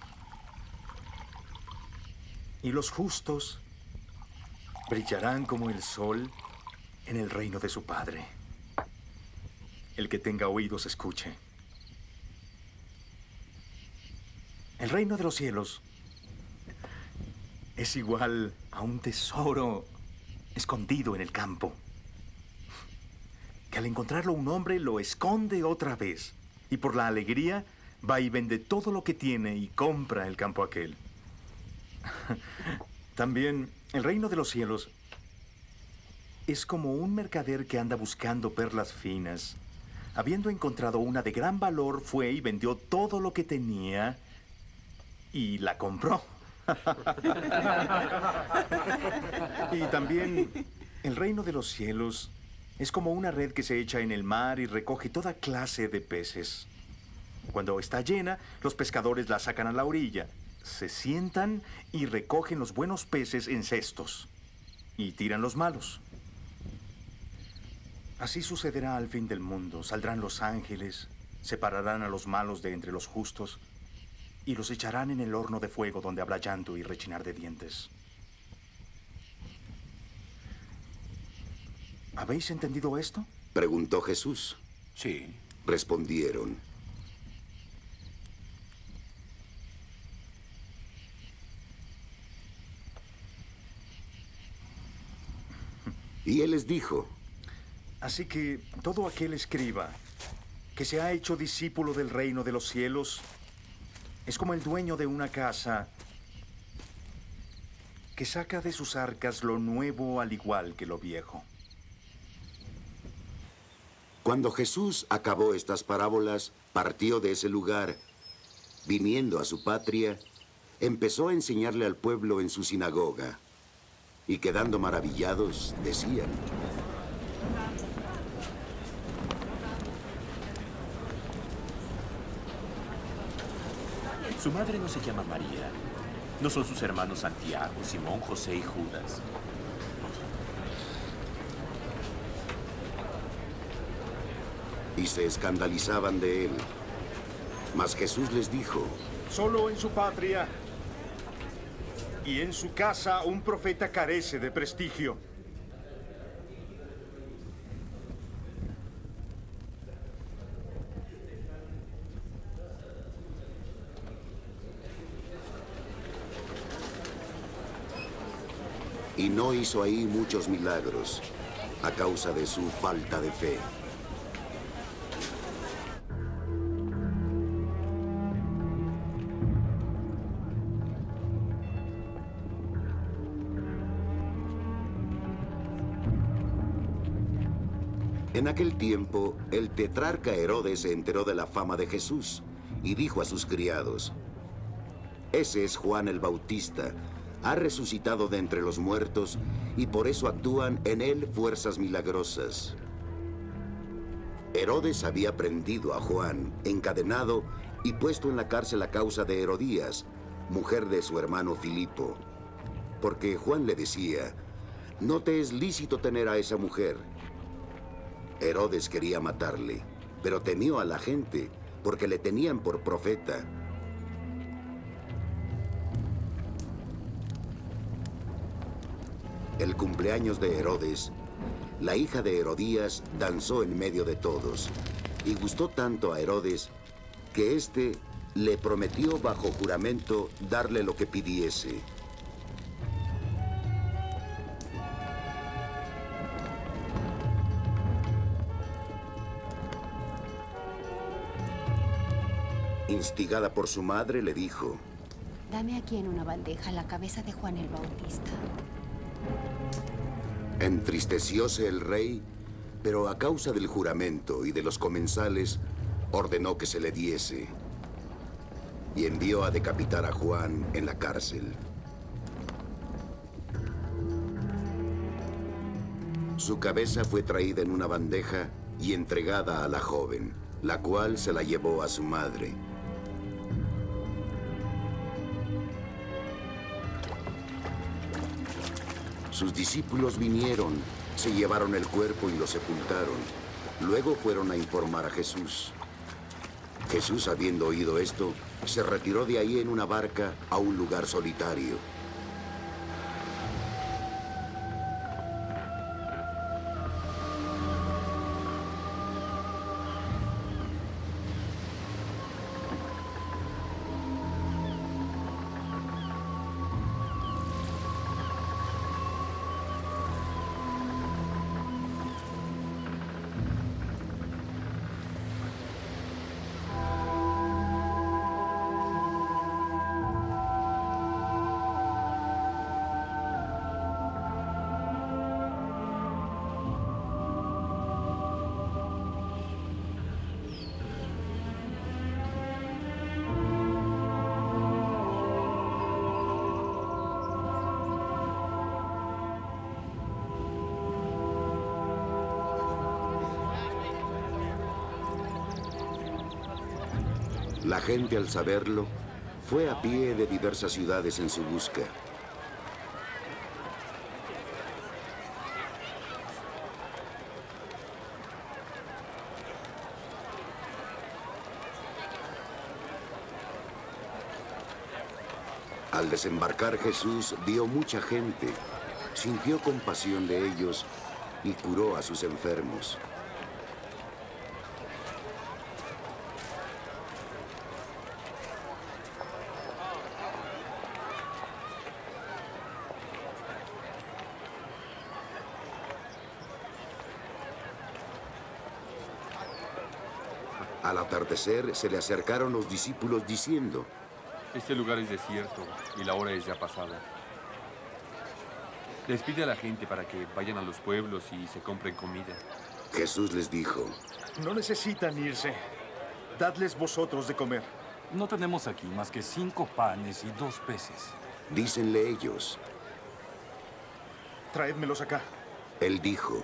[SPEAKER 8] Y los justos brillarán como el sol en el reino de su Padre. El que tenga oídos escuche. El reino de los cielos es igual a un tesoro escondido en el campo, que al encontrarlo un hombre lo esconde otra vez, y por la alegría va y vende todo lo que tiene y compra el campo aquel. También el reino de los cielos es como un mercader que anda buscando perlas finas. Habiendo encontrado una de gran valor, fue y vendió todo lo que tenía y la compró. Y también el reino de los cielos es como una red que se echa en el mar y recoge toda clase de peces. Cuando está llena, los pescadores la sacan a la orilla, se sientan y recogen los buenos peces en cestos y tiran los malos. Así sucederá al fin del mundo. Saldrán los ángeles, separarán a los malos de entre los justos y los echarán en el horno de fuego donde habrá llanto y rechinar de dientes. ¿Habéis entendido esto?
[SPEAKER 1] Preguntó Jesús.
[SPEAKER 12] Sí.
[SPEAKER 1] Respondieron. Y él les dijo:
[SPEAKER 8] Así que todo aquel escriba que se ha hecho discípulo del reino de los cielos es como el dueño de una casa que saca de sus arcas lo nuevo al igual que lo viejo.
[SPEAKER 1] Cuando Jesús acabó estas parábolas, partió de ese lugar. Viniendo a su patria, empezó a enseñarle al pueblo en su sinagoga. Y quedando maravillados, decían:
[SPEAKER 2] Su madre no se llama María. ¿No son sus hermanos Santiago, Simón, José y Judas?
[SPEAKER 1] Y se escandalizaban de él. Mas Jesús les dijo:
[SPEAKER 8] Solo en su patria y en su casa un profeta carece de prestigio.
[SPEAKER 1] Y no hizo ahí muchos milagros a causa de su falta de fe. En aquel tiempo, el tetrarca Herodes se enteró de la fama de Jesús y dijo a sus criados: Ese es Juan el Bautista. Ha resucitado de entre los muertos y por eso actúan en él fuerzas milagrosas. Herodes había prendido a Juan, encadenado y puesto en la cárcel a causa de Herodías, mujer de su hermano Filipo. Porque Juan le decía: No te es lícito tener a esa mujer. Herodes quería matarle, pero temió a la gente porque le tenían por profeta. El cumpleaños de Herodes, la hija de Herodías danzó en medio de todos, y gustó tanto a Herodes que éste le prometió bajo juramento darle lo que pidiese. Instigada por su madre, le dijo:
[SPEAKER 14] Dame aquí en una bandeja la cabeza de Juan el Bautista.
[SPEAKER 1] Entristecióse el rey, pero a causa del juramento y de los comensales, ordenó que se le diese. Y envió a decapitar a Juan en la cárcel. Su cabeza fue traída en una bandeja y entregada a la joven, la cual se la llevó a su madre. Sus discípulos vinieron, se llevaron el cuerpo y lo sepultaron. Luego fueron a informar a Jesús. Jesús, habiendo oído esto, se retiró de ahí en una barca a un lugar solitario. La gente, al saberlo, fue a pie de diversas ciudades en su busca. Al desembarcar Jesús vio mucha gente, sintió compasión de ellos y curó a sus enfermos. Al atardecer se le acercaron los discípulos diciendo:
[SPEAKER 15] Este lugar es desierto y la hora es ya pasada. Despide a la gente para que vayan a los pueblos y se compren comida.
[SPEAKER 1] Jesús les dijo:
[SPEAKER 8] No necesitan irse. Dadles vosotros de comer.
[SPEAKER 6] No tenemos aquí más que 5 panes y 2 peces.
[SPEAKER 1] Dícenle ellos.
[SPEAKER 8] Traédmelos acá.
[SPEAKER 1] Él dijo: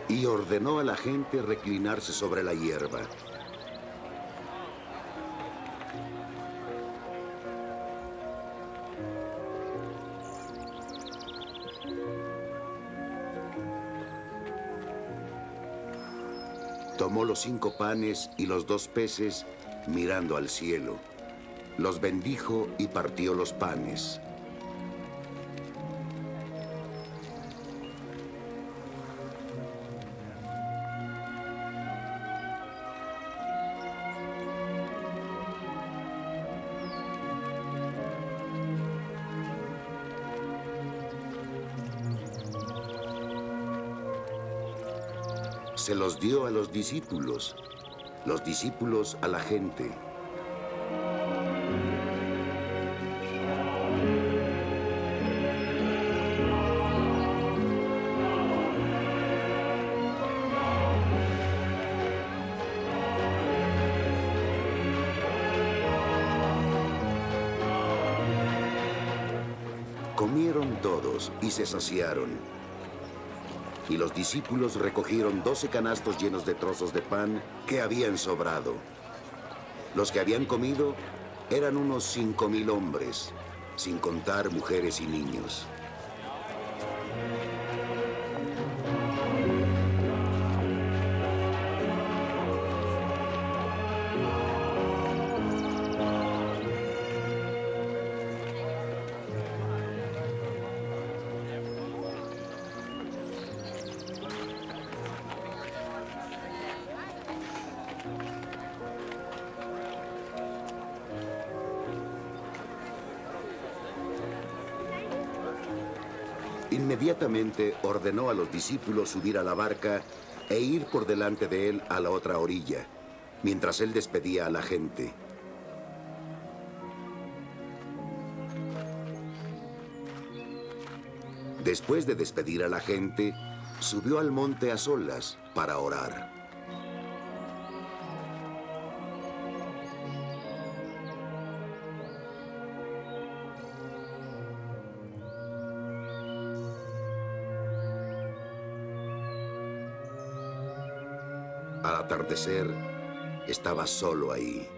[SPEAKER 1] y ordenó a la gente reclinarse sobre la hierba. Tomó los 5 panes y los 2 peces, mirando al cielo. Los bendijo y partió los panes. Se los dio a los discípulos a la gente. Comieron todos y se saciaron. Y los discípulos recogieron 12 canastos llenos de trozos de pan que habían sobrado. Los que habían comido eran unos 5,000 hombres, sin contar mujeres y niños. Inmediatamente ordenó a los discípulos subir a la barca e ir por delante de él a la otra orilla, mientras él despedía a la gente. Después de despedir a la gente, subió al monte a solas para orar. Al atardecer, estaba solo ahí.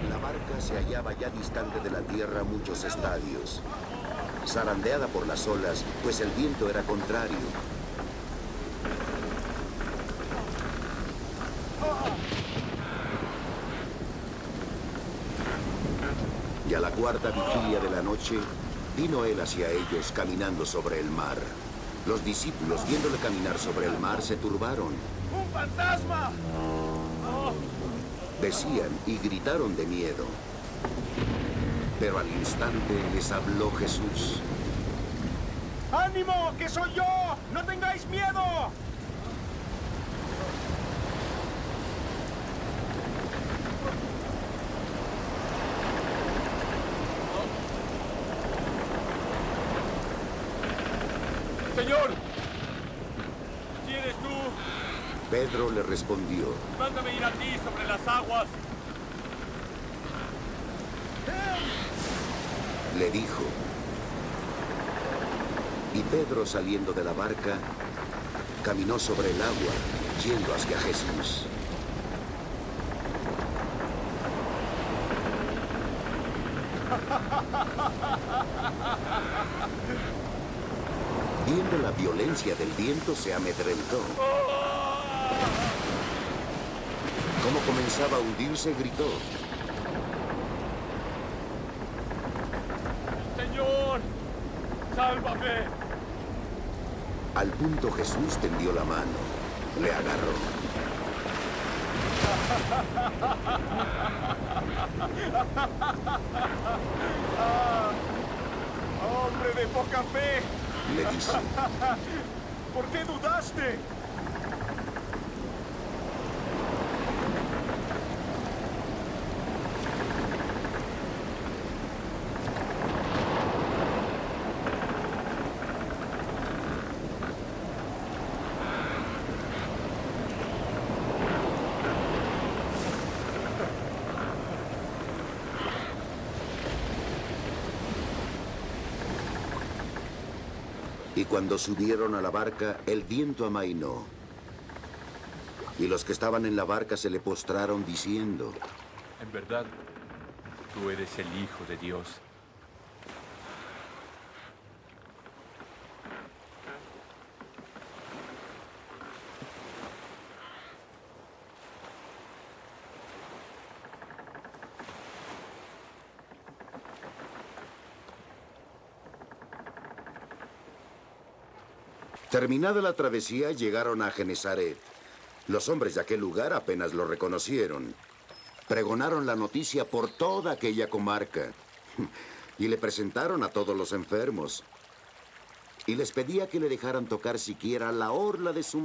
[SPEAKER 1] La barca se hallaba ya distante de la tierra muchos estadios, zarandeada por las olas, pues el viento era contrario. Y a la 4ª vigilia de la noche, vino él hacia ellos caminando sobre el mar. Los discípulos, viéndole caminar sobre el mar, se turbaron.
[SPEAKER 4] ¡Un fantasma!
[SPEAKER 1] Decían y gritaron de miedo. Pero al instante les habló Jesús.
[SPEAKER 8] ¡Ánimo, que soy yo! ¡No tengáis miedo!
[SPEAKER 15] ¡Señor! ¿Sí eres tú?
[SPEAKER 1] Pedro le respondió.
[SPEAKER 15] Mándame ir a ti sobre las aguas.
[SPEAKER 1] Le dijo. Y Pedro, saliendo de la barca, caminó sobre el agua, yendo hacia Jesús. Viendo la violencia del viento, se amedrentó. Como comenzaba a hundirse, gritó.
[SPEAKER 15] ¡Señor! ¡Sálvame!
[SPEAKER 1] Al punto Jesús tendió la mano, le agarró.
[SPEAKER 8] ¡Hombre de poca fe!
[SPEAKER 1] Le dice.
[SPEAKER 8] ¿Por qué dudaste?
[SPEAKER 1] Y cuando subieron a la barca, el viento amainó. Y los que estaban en la barca se le postraron diciendo.
[SPEAKER 2] En verdad, tú eres el Hijo de Dios.
[SPEAKER 1] Terminada la travesía, llegaron a Genesaret. Los hombres de aquel lugar apenas lo reconocieron. Pregonaron la noticia por toda aquella comarca. Y le presentaron a todos los enfermos. Y les pedía que le dejaran tocar siquiera la orla de su